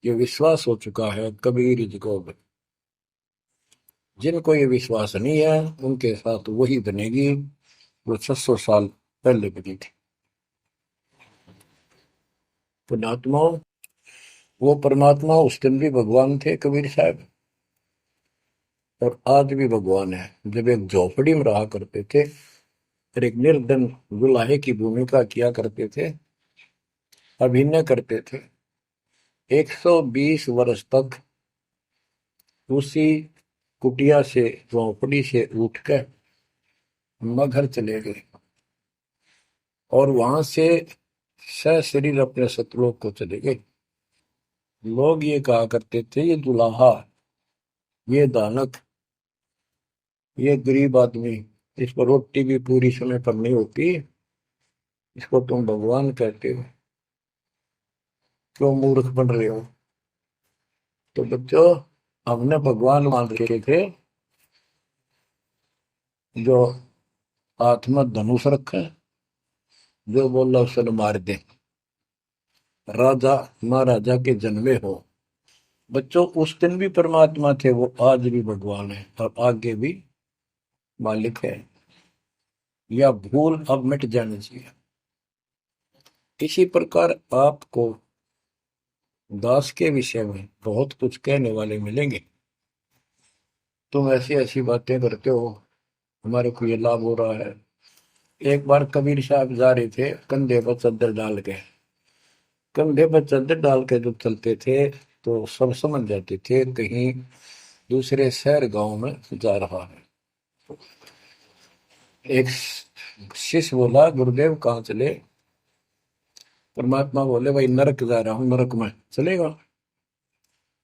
ये विश्वास हो चुका है कबीर जी को। जिनको ये विश्वास नहीं है उनके साथ वही बनेगी जो 600 साल पहले बनी थी। पुण्यात्माओं, वो परमात्मा उस दिन भी भगवान थे कबीर साहब, और आज भी भगवान है। जब एक झोपड़ी में रहा करते थे और एक निर्धन दुल्हे की भूमिका किया करते थे, अभिनय करते थे, 120 वर्ष तक उसी कुटिया से, झोपड़ी से उठकर मगहर चले गए और वहां से सशरीर अपने सतलोक को चले गए। लोग ये कहा करते थे, ये दुल्हा, ये दानक, ये गरीब आदमी, इसको रोटी भी पूरी समय पर नहीं होती, इसको तुम भगवान कहते हो, क्यों मूर्ख बन रहे हो। तो बच्चों, हमने भगवान मान रखे थे जो हाथ में धनुष रखे, जो बोला उसे मार दे, राजा महाराजा के जन्मे हो। बच्चों, उस दिन भी परमात्मा थे, वो आज भी भगवान है और आगे भी मालिक है। या भूल अब मिट जानी चाहिए। इसी प्रकार आपको दास के विषय में बहुत कुछ कहने वाले मिलेंगे। तुम ऐसी ऐसी बातें करते हो, हमारे को ये लाभ हो रहा है। एक बार कबीर साहब जा रहे थे, कंधे पर चादर डाल के, कंधे पर चादर डाल के जब चलते थे तो सब समझ जाते थे कहीं दूसरे शहर गांव में जा रहा है। एक शिष्य बोला, गुरुदेव कहाँ चले। परमात्मा बोले, भाई नरक जा रहा हूँ, नरक में चलेगा।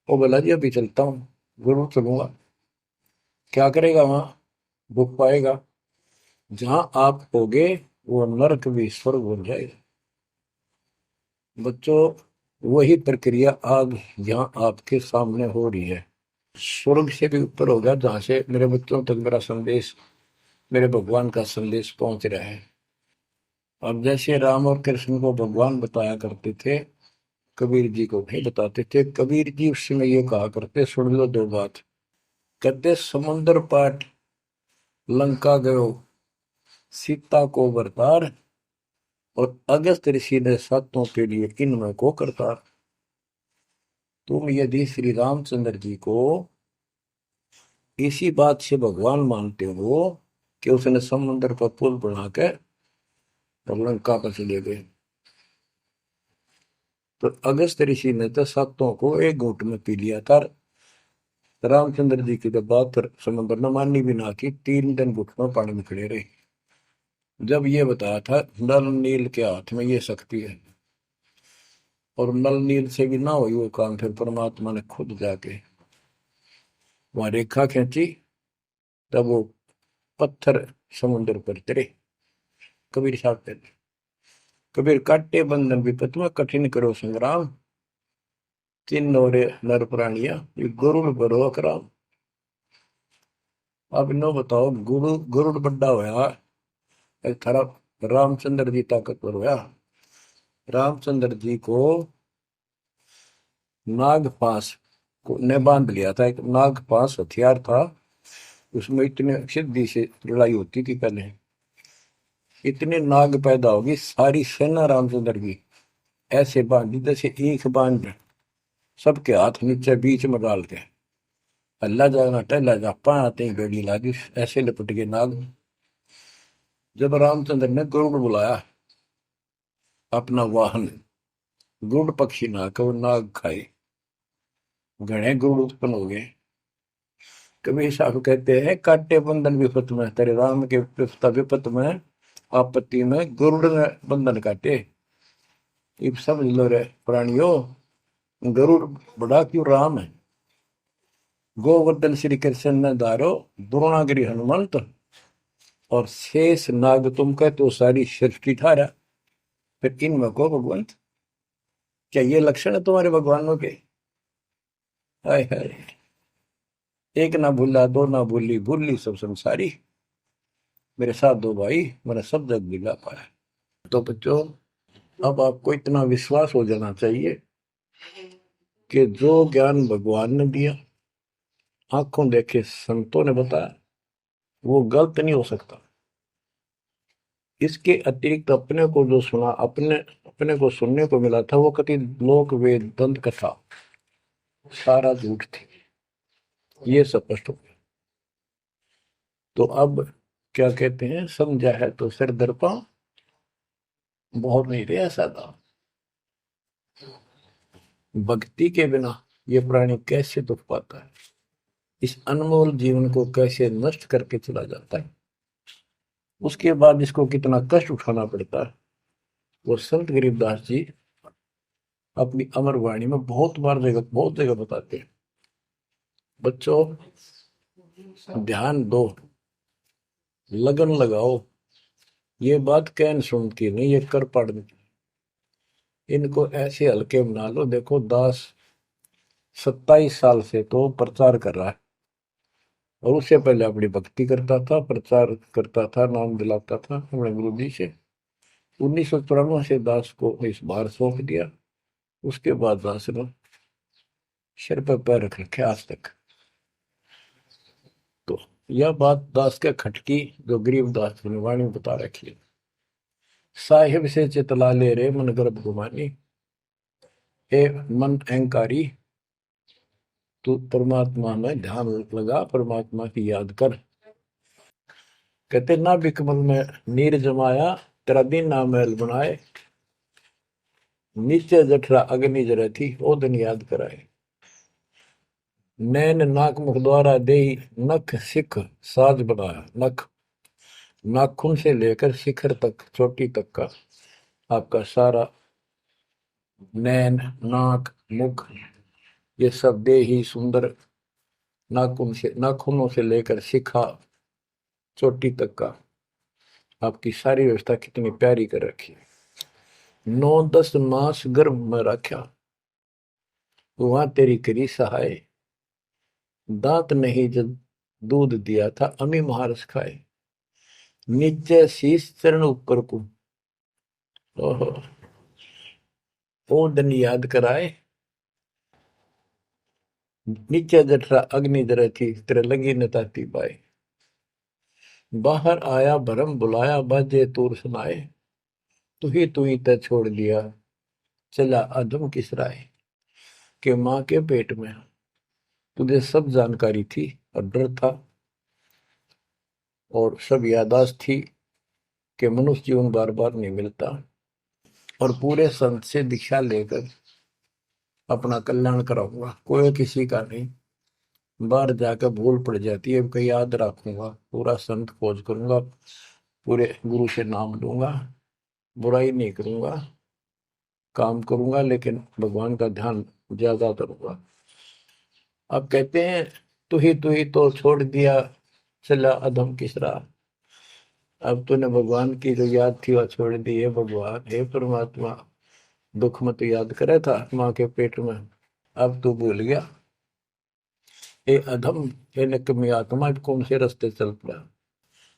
वो बोला, जी अभी चलता हूँ, जरूर चलूंगा। क्या करेगा वहां, भूख पाएगा। जहां आप होगे वो नरक भी स्वर्ग बन जाएगा। बच्चों, वही प्रक्रिया आज यहाँ आपके सामने हो रही है। स्वर्ग से भी ऊपर होगा, जहां से मेरे बच्चों तक मेरा संदेश, मेरे भगवान का संदेश पहुंच रहा है। अब जैसे राम और कृष्ण को भगवान बताया करते थे, कबीर जी को नहीं बताते थे। कबीर जी उस समय ये कहा करते, सुन लो दो बात। कहते, समुद्र पाट लंका गयो, सीता को बरतार, और अगस्त ऋषि ने सातों के लिए इनमें को करतार। तुम यदि श्री रामचंद्र जी को इसी बात से भगवान मानते हो कि उसने समुद्र पर पुल बना के और लंका पर चले गए, तो अगस्त ऋषि ने तो सातों को एक घूंट में पी लिया था। रामचंद्र जी की तो बात समुद्र ने माननी भी ना की, 3 दिन घुटनों पानी में खड़े रहे। जब ये बताया था नल नील के हाथ में ये शक्ति है, और नल नील से भी ना हुई वो काम, फिर परमात्मा ने खुद जाके वहां रेखा खींची, तब वो पत्थर समुद्र पर गिरे। कबीर साहब कहते, कबीर काटे बंधन विपत में, कठिन करो संग्राम, तीन नौरे नर प्राणिया, ये गरुड़ बरो अकराम। अब इनो बताओ, गरुड़ बड्डा होया, एक थारा रामचंद्र जी ताकतवर होया। रामचंद्र जी को नागपाश ने बांध लिया था, एक नागपाश हथियार था, उसमें इतने सिद्धि से लड़ाई होती थी पहले। इतने नाग पैदा होगी, सारी सेना रामचंद्र की ऐसे बांधी जैसे एक बांध, सबके हाथ नीचे बीच में डाल के, अल्लाह जाना टहला जा पाते ही बेड़ी लागी, ऐसे लपट के नाग। जब रामचंद्र ने गरुड़ बुलाया अपना वाहन, गरुड़ पक्षी ना का वो नाग खाए, घने गरुड़ उत्पन्न हो गए। कबीर साहब कहते हैं, काटे बंधन विपत में, तेरे राम के विपत में, आपत्ति में गरुड़ ने बंधन काटे। ये समझ लो रे प्राणियों, गरुड़ बड़ा क्यों राम है। गोवर्धन श्री कृष्ण ने धारो, द्रोणागिरी हनुमंत, और शेष नाग तुम कहते हो सारी सृष्टि ठारा, फिर इनमें को भगवान, क्या ये लक्षण है तुम्हारे भगवानों के? हाय हाय, एक ना भूला दो ना भूली, भूली सब संसारी, मेरे साथ दो भाई, मैंने सब जग दिला पाया। तो बच्चों, अब आपको इतना विश्वास हो जाना चाहिए कि जो ज्ञान भगवान ने दिया, आंखों देखे संतों ने बताया, वो गलत नहीं हो सकता। इसके अतिरिक्त अपने को जो सुना, अपने अपने को सुनने को मिला था, वो कति लोक वेद दंत कथा सारा झूठ थी, ये स्पष्ट हो गया। तो अब क्या कहते हैं, समझा है तो सिर दर्पा, बहुत नहीं रहा सादा। भक्ति के बिना ये प्राणी कैसे दुख पाता है, इस अनमोल जीवन को कैसे नष्ट करके चला जाता है, उसके बाद इसको कितना कष्ट उठाना पड़ता है, वो संत गरीबदास जी अपनी अमर वाणी में बहुत जगह बताते हैं। बच्चों, ध्यान दो, लगन लगाओ, ये बात कैन सुन की नहीं, ये कर पड़ने की। इनको ऐसे हल्के बना लो। देखो दास 27 साल से तो प्रचार कर रहा है, और उससे पहले अपनी भक्ति करता था, प्रचार करता था, नाम दिलाता था अपने गुरु जी से। 1994 से दास को इस बार सौंप दिया, उसके बाद दास ने सिर पर पैर रख रखे आज तक। तो यह बात दास के खटकी, जो गरीब दास की वाणी बता रखी है। साहिब से चितला ले रे मन गर्भ गुमानी, ए मन अहंकारी, तू परमात्मा में ध्यान लगा, परमात्मा की याद कर। कहते ना बिकमल में नीर जमाया, तेरा दिन ना महल बनाए, नीचे जठरा अग्नि जरे थी, ओ दिन याद कराए। नैन नाक मुख द्वारा दे, नख सिख साज बनाया, नख नाखून से लेकर शिखर तक, चोटी तक का आपका सारा नैन नाक मुख, ये सब दे ही सुंदर, नाखूनों से लेकर शिखा चोटी तक का आपकी सारी व्यवस्था कितनी प्यारी कर रखी है। 9-10 मास गर्भ में रखा, वहां तेरी करी सहाय, दांत नहीं जब दूध दिया था, अमी महारस खाए, नीचे शीश चरण ऊपर को, ओहो, ओ दिन याद कराए, नीचे जठरा अग्नि जरे थी, तेरे लगी न ताती पाए, बाहर आया भरम बुलाया, बाजे तूर सुनाए, तू ही तय छोड़ दिया, चला अधम किस राय। के माँ के पेट में तुझे सब जानकारी थी, और डर था, और सब यादाश्त थी कि मनुष्य जीवन बार बार नहीं मिलता, और पूरे संत से दीक्षा लेकर अपना कल्याण कराऊंगा, कोई किसी का नहीं। बाहर जाकर भूल पड़ जाती है, कहीं याद रखूंगा, पूरा संत खोज करूंगा, पूरे गुरु से नाम लूंगा, बुराई नहीं करूंगा, काम करूंगा, लेकिन भगवान का ध्यान ज्यादा करूंगा। अब कहते हैं तू ही तो छोड़ दिया, चला अधम किस राह। अब तूने भगवान की जो याद थी वह छोड़ दी है। भगवान, हे परमात्मा, दुख मत याद करे था माँ के पेट में, अब तू भूल गया। ए अधम, हे निकम्मी आत्मा, कौन से रास्ते चल पड़ा।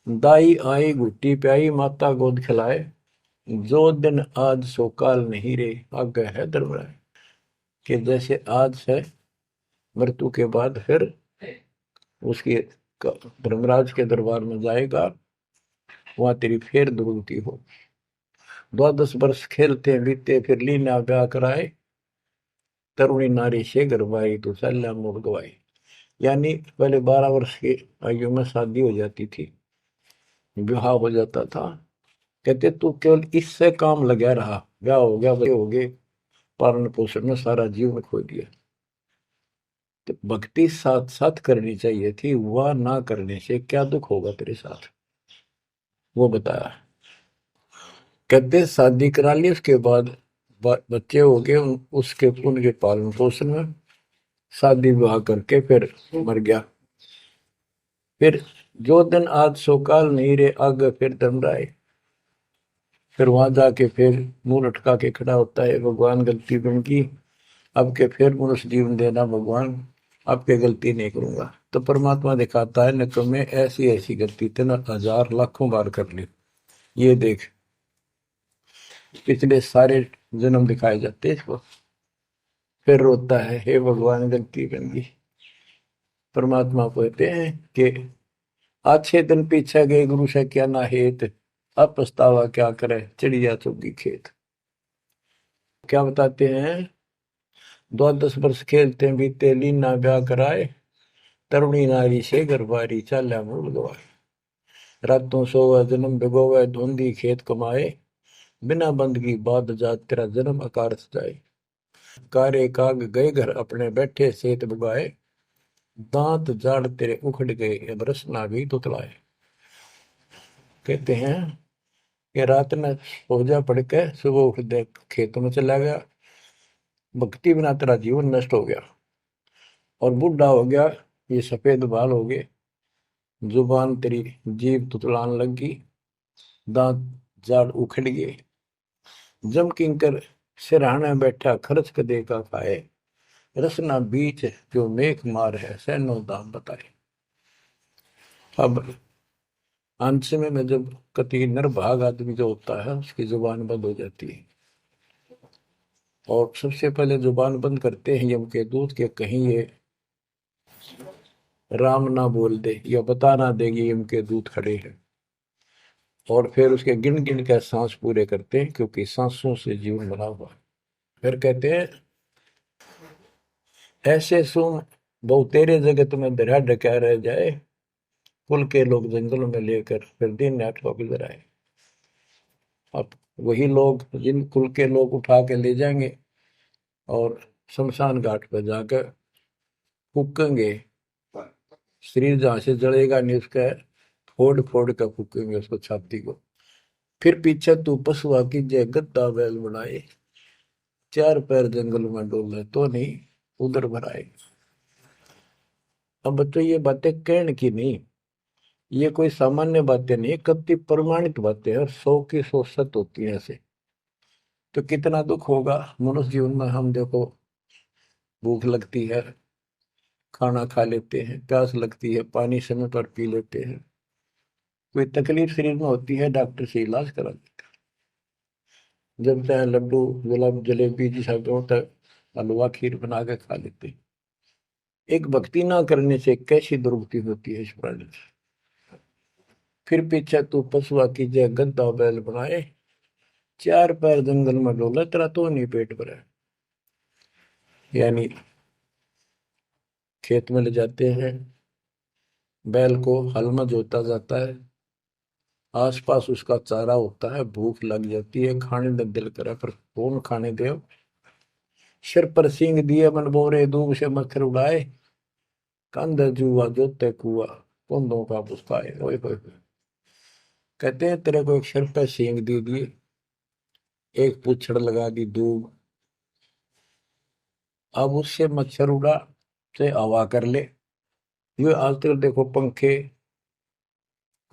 दाई आई घुट्टी प्याई, माता गोद खिलाए, जो दिन आज सो काल नहीं रे, आगे है दरबराए। कि जैसे आज है, मृत्यु के बाद फिर उसके धर्मराज के दरबार में जाएगा, वहां तेरी फिर दुर्गति हो। 12 वर्ष खेलते बीते, फिर लीना ब्याह कराए, तरुणी नारी से गरबाई, तो सल्ला मोड़ गवाई। यानी पहले 12 वर्ष की आयु में शादी हो जाती थी, विवाह हो जाता था। कहते तू केवल इससे काम लगा रहा, ब्याह हो गया, बच्चे हो गए, पालन पोषण में सारा जीवन खो दिया। तो भक्ति साथ साथ करनी चाहिए थी, वह ना करने से क्या दुख होगा तेरे साथ, वो बताया। कहते शादी करा ली, उसके बाद बच्चे हो गए, उसके उनके पालन पोषण में शादी विवाह करके फिर मर गया। फिर जो दिन आज सो काल नहीं रे, आगे फिर धर्मराय। फिर वहां जाके फिर मुंह लटका के खड़ा होता है, भगवान गलती बन की, अब के फिर मनुष्य जीवन देना भगवान, अब के गलती नहीं करूंगा। तो परमात्मा दिखाता है न तुम्हें ऐसी ऐसी गलती तेना हजार लाखों बार कर ली, ये देख। पिछले सारे जन्म दिखाए जाते हैं इसको। फिर रोता है, हे भगवान गलती बन गई। परमात्मा कहते हैं कि अच्छे दिन पीछे गए गुरु से क्या ना हेत, अब पछतावा क्या करे चिड़िया चुगी खेत। क्या बताते हैं, 10 वर्ष खेलते बीते लीना ब्याह कराए, तरुणी नारी से गरबारी चाल्या मूल गवाए। रातों सोवा जन्म भिगोवे धुंधी खेत कमाए, बिना बंदगी बाद जात तेरा जन्म आकार जाए। कारे काग गए घर अपने बैठे सेत बुगाए, दांत जाड़ तेरे उखड़ गए अब रसना भी तुतलाए। कहते हैं कि रात में सोजा पड़ के सुबह उठ दे खेतों में चला गया, भक्ति बिना तेरा जीवन नष्ट हो गया, और बूढ़ा हो गया, ये सफेद बाल हो गए, जुबान तेरी जीभ तुतलान लगी, दांत जाड़ उखड़ गए। जम किंकर सिरहाने बैठा खर्च कदे का खाए, रसना बीच जो मेघ मार है सैनो दाम बताए। अब अंत में जब कति निर्भाग आदमी जो होता है उसकी जुबान बंद हो जाती है, और सबसे पहले जुबान बंद करते हैं यम के दूत के, कहीं ये राम ना बोल दे या बता ना देगी यम के दूत खड़े हैं। और फिर उसके गिन गिन के सांस पूरे करते हैं, क्योंकि सांसों से जीवन बना हुआ है। फिर कहते हैं, ऐसे सुन बहु तेरे जगत में दरिया ढका रह जाए, कुल के लोग जंगलों में लेकर फिर दिन रात को गुजर आए। अब वही लोग जिन कुल के लोग उठा के ले जाएंगे और शमशान घाट पर जाकर फूकेंगे, शरीर जहां से जलेगा नहीं उसका फोड़ फोड़ कर फूकेंगे उसको, छाती को। फिर पीछे तू पशुआ की जय गद्दा बैल बनाए, चार पैर जंगल में डोले तो नहीं उधर भराए। अब बच्चों ये बातें कहने की नहीं, ये कोई सामान्य बातें नहीं, कति प्रमाणित बातें हैं, और 100 की 100 सत्य होती है ऐसे। तो कितना दुख होगा मनुष्य जीवन में, हम देखो भूख लगती है खाना खा लेते हैं, प्यास लगती है पानी समय पर पी लेते हैं, कोई तकलीफ शरीर में होती है डॉक्टर से इलाज करा लेते हैं, जब चाहे लड्डू गुलाब जलेबी जी सब होता है, हलवा खीर बना के खा लेते हैं। एक भक्ति ना करने से कैसी दुर्गति होती है इस प्राणी से। फिर पीछे तू पशुआ की जय गद्दा बैल बनाए, चार पैर जंगल में डोला तेरा तो नहीं पेट भरा। यानी खेत में ले जाते हैं, बैल को हल में जोता जाता है, आसपास उसका चारा होता है, भूख लग जाती है, खाने में दिल करे पर कौन खाने दे। सिर पर सींग दिए मन बोरे दूब से मच्छर उड़ाए, कंध जुआ जोते कुआ कुंदों का पुस्ताए। ओए होए होए। कहते हैं तेरे को एक सिर पर सींग दे दिए, एक पूछड़ लगा दी दूब, अब उससे मच्छर उड़ा से हवा कर ले। ये आजकल देखो पंखे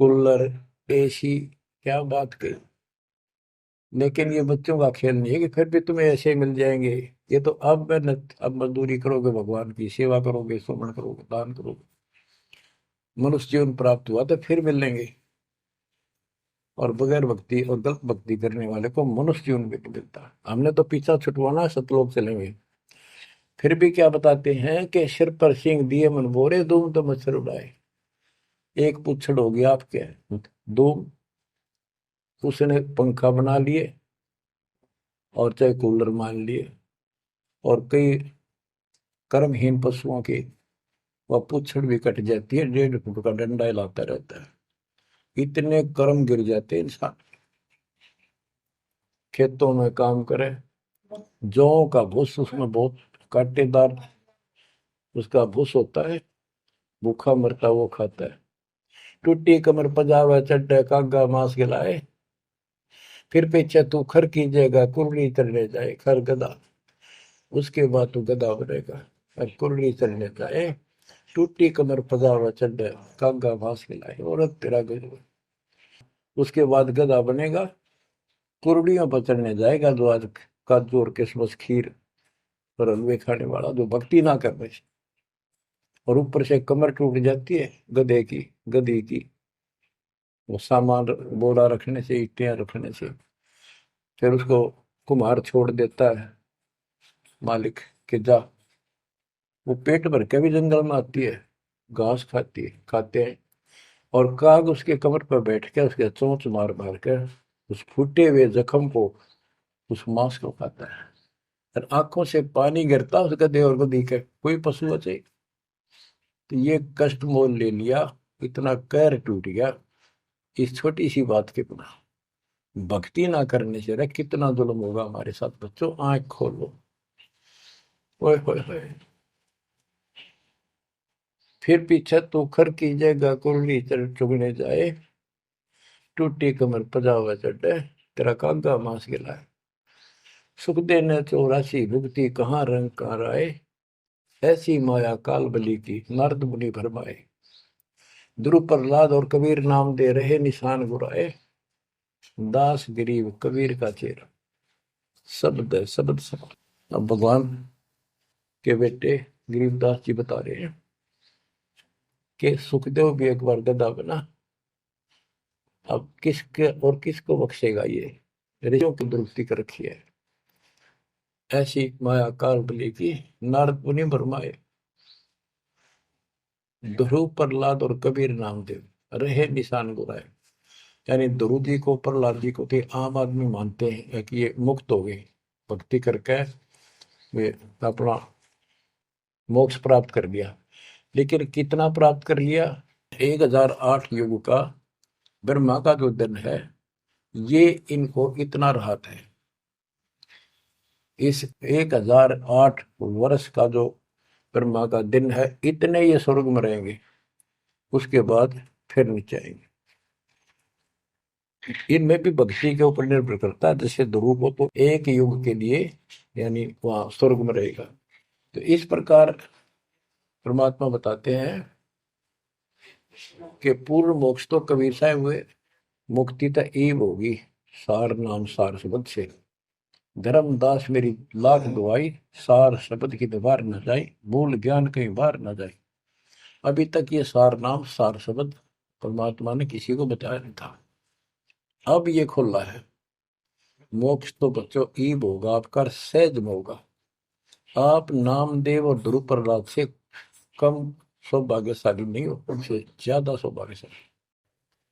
कूलर एसी, क्या बात कही। लेकिन ये बच्चों का खेल नहीं है कि फिर भी तुम्हें ऐसे मिल जाएंगे। ये तो अब मेहनत, अब मजदूरी करोगे, भगवान की सेवा करोगे, सुमन करोगे, दान करोगे, मनुष्य जीवन प्राप्त हुआ तो फिर मिलेंगे। और बगैर भक्ति और गलत भक्ति करने वाले को मनुष्य जीवन भी नहीं मिलता। हमने तो पीछा छुटवाना, सतलोक चलेंगे। फिर भी क्या बताते हैं कि सिर पर सिंह दिए मन बोरे, दूम तो मच्छर उड़ाए। एक पुच्छड़ हो गया आपके, दो उसने पंखा बना लिए और चाहे कूलर मान लिए, और कई कर्महीन पशुओं की वह पुच्छड़ भी कट जाती है, 1.5 फुट का डंडा हिलाता रहता है। इतने कर्म गिर जाते हैं इंसान। खेतों में काम करे, जौ का भूस उसमें बहुत कांटेदार उसका भूस होता है, भूखा मरता वो खाता है। टूटी कमर पजावा चड्डे कागा मांस खिलाए, फिर पीछे तू खर कीजिएगा कुर्री चढ़ने जाए खर गधा, उसके बाद तू गधा बनेगा और कुर्री चढ़ने जाए। टूटी कमर पजावा चढ़ कागा घास खिलाए, औरत तेरा गजब। उसके बाद गधा बनेगा, कुर्डियों पर चढ़ने जाएगा, जो आज काजू और किशमिश खीर और हलवे खाने वाला, जो भक्ति ना कर रहे, और ऊपर से कमर टूट जाती है गधे की, गधी की, वो सामान बोरा रखने से, ईटियां रखने से। फिर उसको कुम्हार छोड़ देता है मालिक के जा, वो पेट भर के भी जंगल में आती है, घास खाती है, खाते हैं, और काग उसके कमर पर बैठ के उसके चोंच मार मार कर उस फूटे हुए जख्म को, उस मांस को खाता है। और आंखों से पानी गिरता उस गधे और गधी के, कोई पशु बचे। तो ये कष्ट मोल ले लिया, इतना कहर टूट गया इस छोटी सी बात के बिना। भक्ति ना करने से रे कितना जुल्म होगा हमारे साथ। बच्चों आंख खोलो, ओए होए होए। फिर पीछे तो खर की जगह कुरली चुगने जाए, टूटी कमर पजावा चढ़े, तेरा कागा मांस गिलाए। सुख देने 84 भुगती कहाँ रंग कार आए, ऐसी माया काल बली की नारद मुनि भरमाए। ध्रुव प्रहलाद और कबीर नाम दे रहे निशान गुराए, दास गरीब कबीर का चेहरा। शब्द है, शब्द शब्द। अब भगवान के बेटे गरीबदास जी बता रहे हैं कि सुखदेव भी एक बार गधा बना, अब किसके और किसको बख्शेगा ये, ऋषियों की दुरुस्ती कर रखी है। ऐसी माया काल बली की नारद मुनि भरमाए, ध्रुव प्रहलाद और कबीर नामदेव रहे निशान गुराए। यानी ध्रुव जी को, प्रहलाद जी को थे आम आदमी मानते हैं कि ये मुक्त हो गए, भक्ति करके वे अपना मोक्ष प्राप्त कर लिया। लेकिन कितना प्राप्त कर लिया? 1008 युग का ब्रह्मा का जो दिन है, ये इनको इतना राहत है। इस 1008 वर्ष का जो ब्रह्मा का दिन है, इतने ये स्वर्ग में रहेंगे, उसके बाद फिर नीचे आएंगे। इनमें भी भक्ति के ऊपर निर्भर करता है। जैसे ध्रुव को तो एक युग के लिए यानी वहां स्वर्ग में रहेगा। तो इस प्रकार परमात्मा बताते हैं कि पूर्ण मोक्ष तो कबीर साहब हुए, मुक्ति तो ईब होगी सार नाम सार शब्द से। धर्मदास मेरी लाख दुआई, सार शब्द की दीवार न जाए, मूल ज्ञान कहीं बाहर न जाए। अभी तक ये सार नाम सार शब्द परमात्मा ने किसी को बताया नहीं था, अब ये खुला है। मोक्ष तो बच्चों ईब होगा आपका, सहज में होगा। आप नामदेव और ध्रुव प्रहलाद से कम सौभाग्यशाली नहीं हो, उनसे ज्यादा सौभाग्यशाली,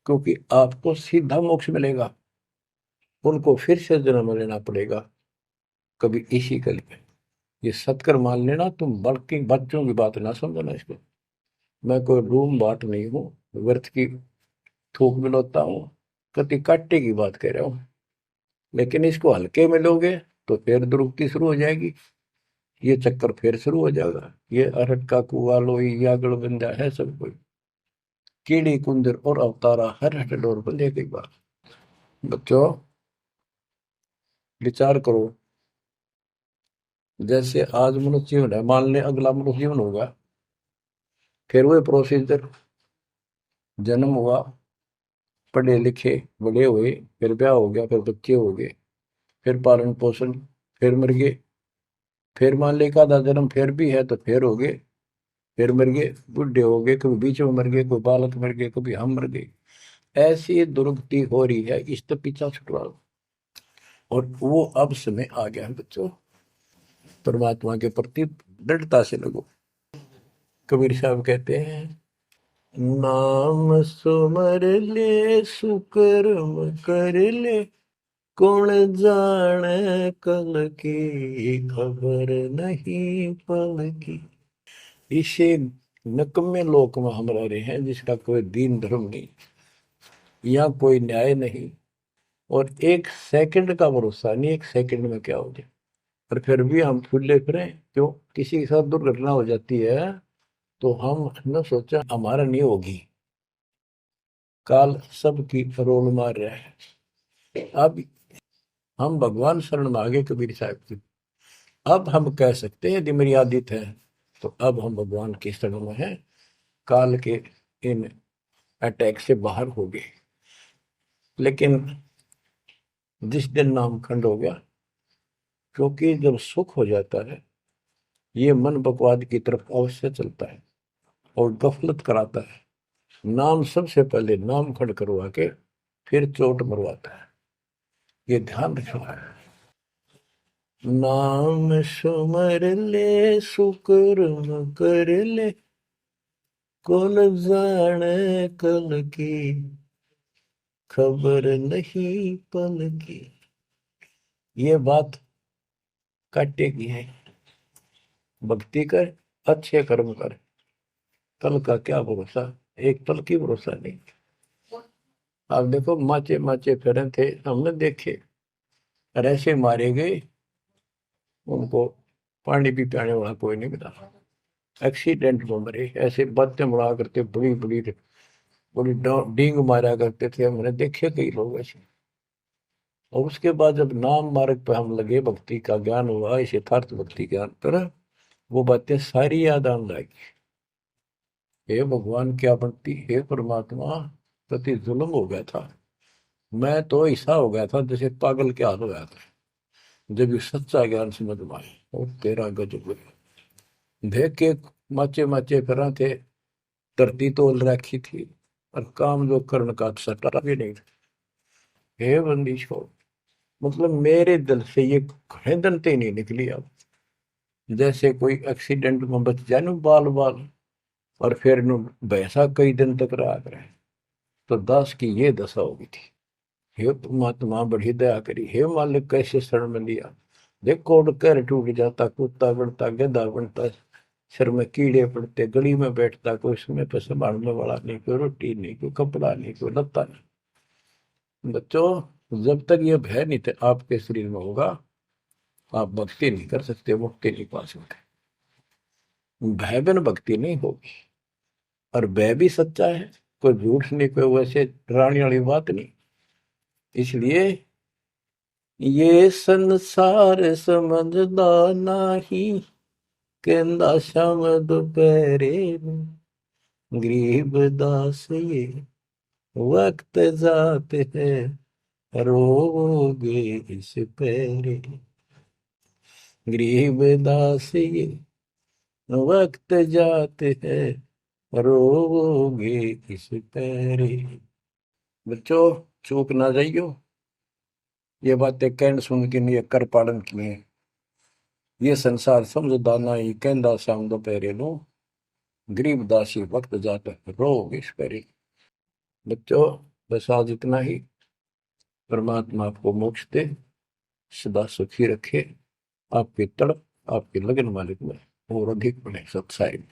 क्योंकि आपको सीधा मोक्ष मिलेगा, उनको फिर से जन्म लेना पड़ेगा कभी इसी कल में। ये सत्कर मान लेना, तुम बल्कि बच्चों की बात ना समझना इसको। मैं कोई रूम बाट नहीं हूँ, व्यर्थ की थूक मिलोता हूँ, कति काटे की बात कह रहा हूँ। लेकिन इसको हल्के में लोगे तो फिर दुरुक्ति शुरू हो जाएगी, ये चक्कर फिर शुरू हो जाएगा। ये अरट का कुआ लोई यागड़ बंदा है सब कोई, कीड़ी कुंदर और अवतारा हर हट डोर बंदे की बात। बच्चों विचार करो, जैसे आज मनुष्य जीवन है, मान ले अगला मनुष्य जीवन होगा, फिर वही प्रोसीजर, जन्म हुआ, पढ़े लिखे बड़े हुए, फिर ब्याह हो गया, फिर बच्चे हो गए, फिर पालन पोषण, फिर मर गए, फिर मान ले का आधा जन्म फिर भी है तो फिर हो गए, फिर मर गए, बूढ़े हो गए, कभी बीच में मर गए, कोई बालक मर गए, कभी हम मर गए। ऐसी दुर्गति हो रही है, इस तो पीछा छुटवाओ। और वो अब समय आ गया है बच्चों, परमात्मा के प्रति दृढ़ता से लगो। कबीर साहब कहते हैं, नाम सुमर ले सुकर्म कर ले, कौन जाने कल की खबर नहीं पल की। इसे नकम्मे लोक में हम रह रहे हैं, जिसका कोई दीन धर्म नहीं, यहाँ कोई न्याय नहीं, और एक सेकंड का भरोसा नहीं, एक सेकंड में क्या हो जाए। और फिर भी हम फूले फिरें, क्यों? किसी के साथ दुर्घटना हो जाती है तो हम न सोचा हमारा नहीं होगी, काल सबकी रोल मार रहा है। अब हम भगवान शरण मांगे कबीर साहब की, अब हम कह सकते हैं यदि मेरी आदित है, तो अब हम भगवान की शरण में हैं। काल के इन अटैक से बाहर हो गए। लेकिन जिस दिन नामखंड हो गया, क्योंकि जब सुख हो जाता है ये मन बकवाद की तरफ अवश्य चलता है और गफलत कराता है। नाम सबसे पहले नाम खड़ करवा के फिर चोट मरवाता है, ये ध्यान रखना है। नाम सुमर ले सुकर्म कर ले, कौन जाने कल की, खबर नहीं पल की। ये बात काटेगी है। भक्ति कर, अच्छे कर्म कर, कल का क्या भरोसा, एक पल की भरोसा नहीं। आप देखो माचे माचे फिरे थे, हमने देखे, और ऐसे मारे गए, उनको पानी भी पियाने वाला कोई नहीं मिला, एक्सीडेंट में मरे। ऐसे बातें मुड़ा करते, बड़ी बड़ी बड़ी डींग मारा करते थे, हमने देखे कई लोग ऐसे। और उसके बाद जब नाम मार्ग पर हम लगे, भक्ति का ज्ञान हुआ, इस यथार्थ भक्ति ज्ञान पर, वो बातें सारी याद आने लगी। हे भगवान क्या बनती, हे परमात्मा, प्रति जुल्म हो गया था। मैं तो ऐसा हो गया था जैसे पागल के हाल हो गया था, जब ये सच्चा ज्ञान समझ में आए। और तेरा गजब देख के माचे माचे फिरा थे, धरती तोल रखी थी, और काम जो कर्ण का सटा भी नहीं था। हे बंदीशो, मतलब मेरे दिल से ये खड़ेदनते नहीं निकली। अब जैसे कोई एक्सीडेंट में बच जाए ना बाल बाल, और फिर नु भैंसा कई दिन तक रहा करे, तो दास की ये दशा होगी थी। हे परमात्मा बड़ी दया करी, हे मालिक कैसे शरण में लिया। देखो कर टूट जाता, कुत्ता बनता, गधा बनता, सिर में कीड़े पड़ते, गली में बैठता, कोई समय पर संभालने वाला नहीं, कोई रोटी नहीं, कोई कपड़ा नहीं, कोई लत्ता नहीं। बच्चों, जब तक ये भय नहीं थे आपके शरीर में होगा, आप भक्ति नहीं कर सकते, मुक्ति नहीं पा सकते। भय बिन भक्ति नहीं होगी। और भय भी सच्चा है, कोई झूठ नहीं, कोई वैसे डराने वाली बात नहीं। इसलिए ये संसार समझदा नहीं, कहंदा शाम दोपहरे, गरीब दास ये वक्त जाते है, रोगे इस पैरे। गरीब दास ये वक्त जाते हैं, रोगे इस पैरे। बच्चों, चूक ना जाइयो, ये बातें कहन सुन के नहीं कर पालन किए। ये संसार समझदा नहीं, कहंदा शाम दोपहरे नो, गरीब दासी वक्त जाता है, रोग इस पैरे। बच्चों, बस आज इतना ही। परमात्मा आपको मोक्ष दे, सदा सुखी रखे, आपकी तड़प, आपकी लगन मालिक में और अधिक बने सत्साई।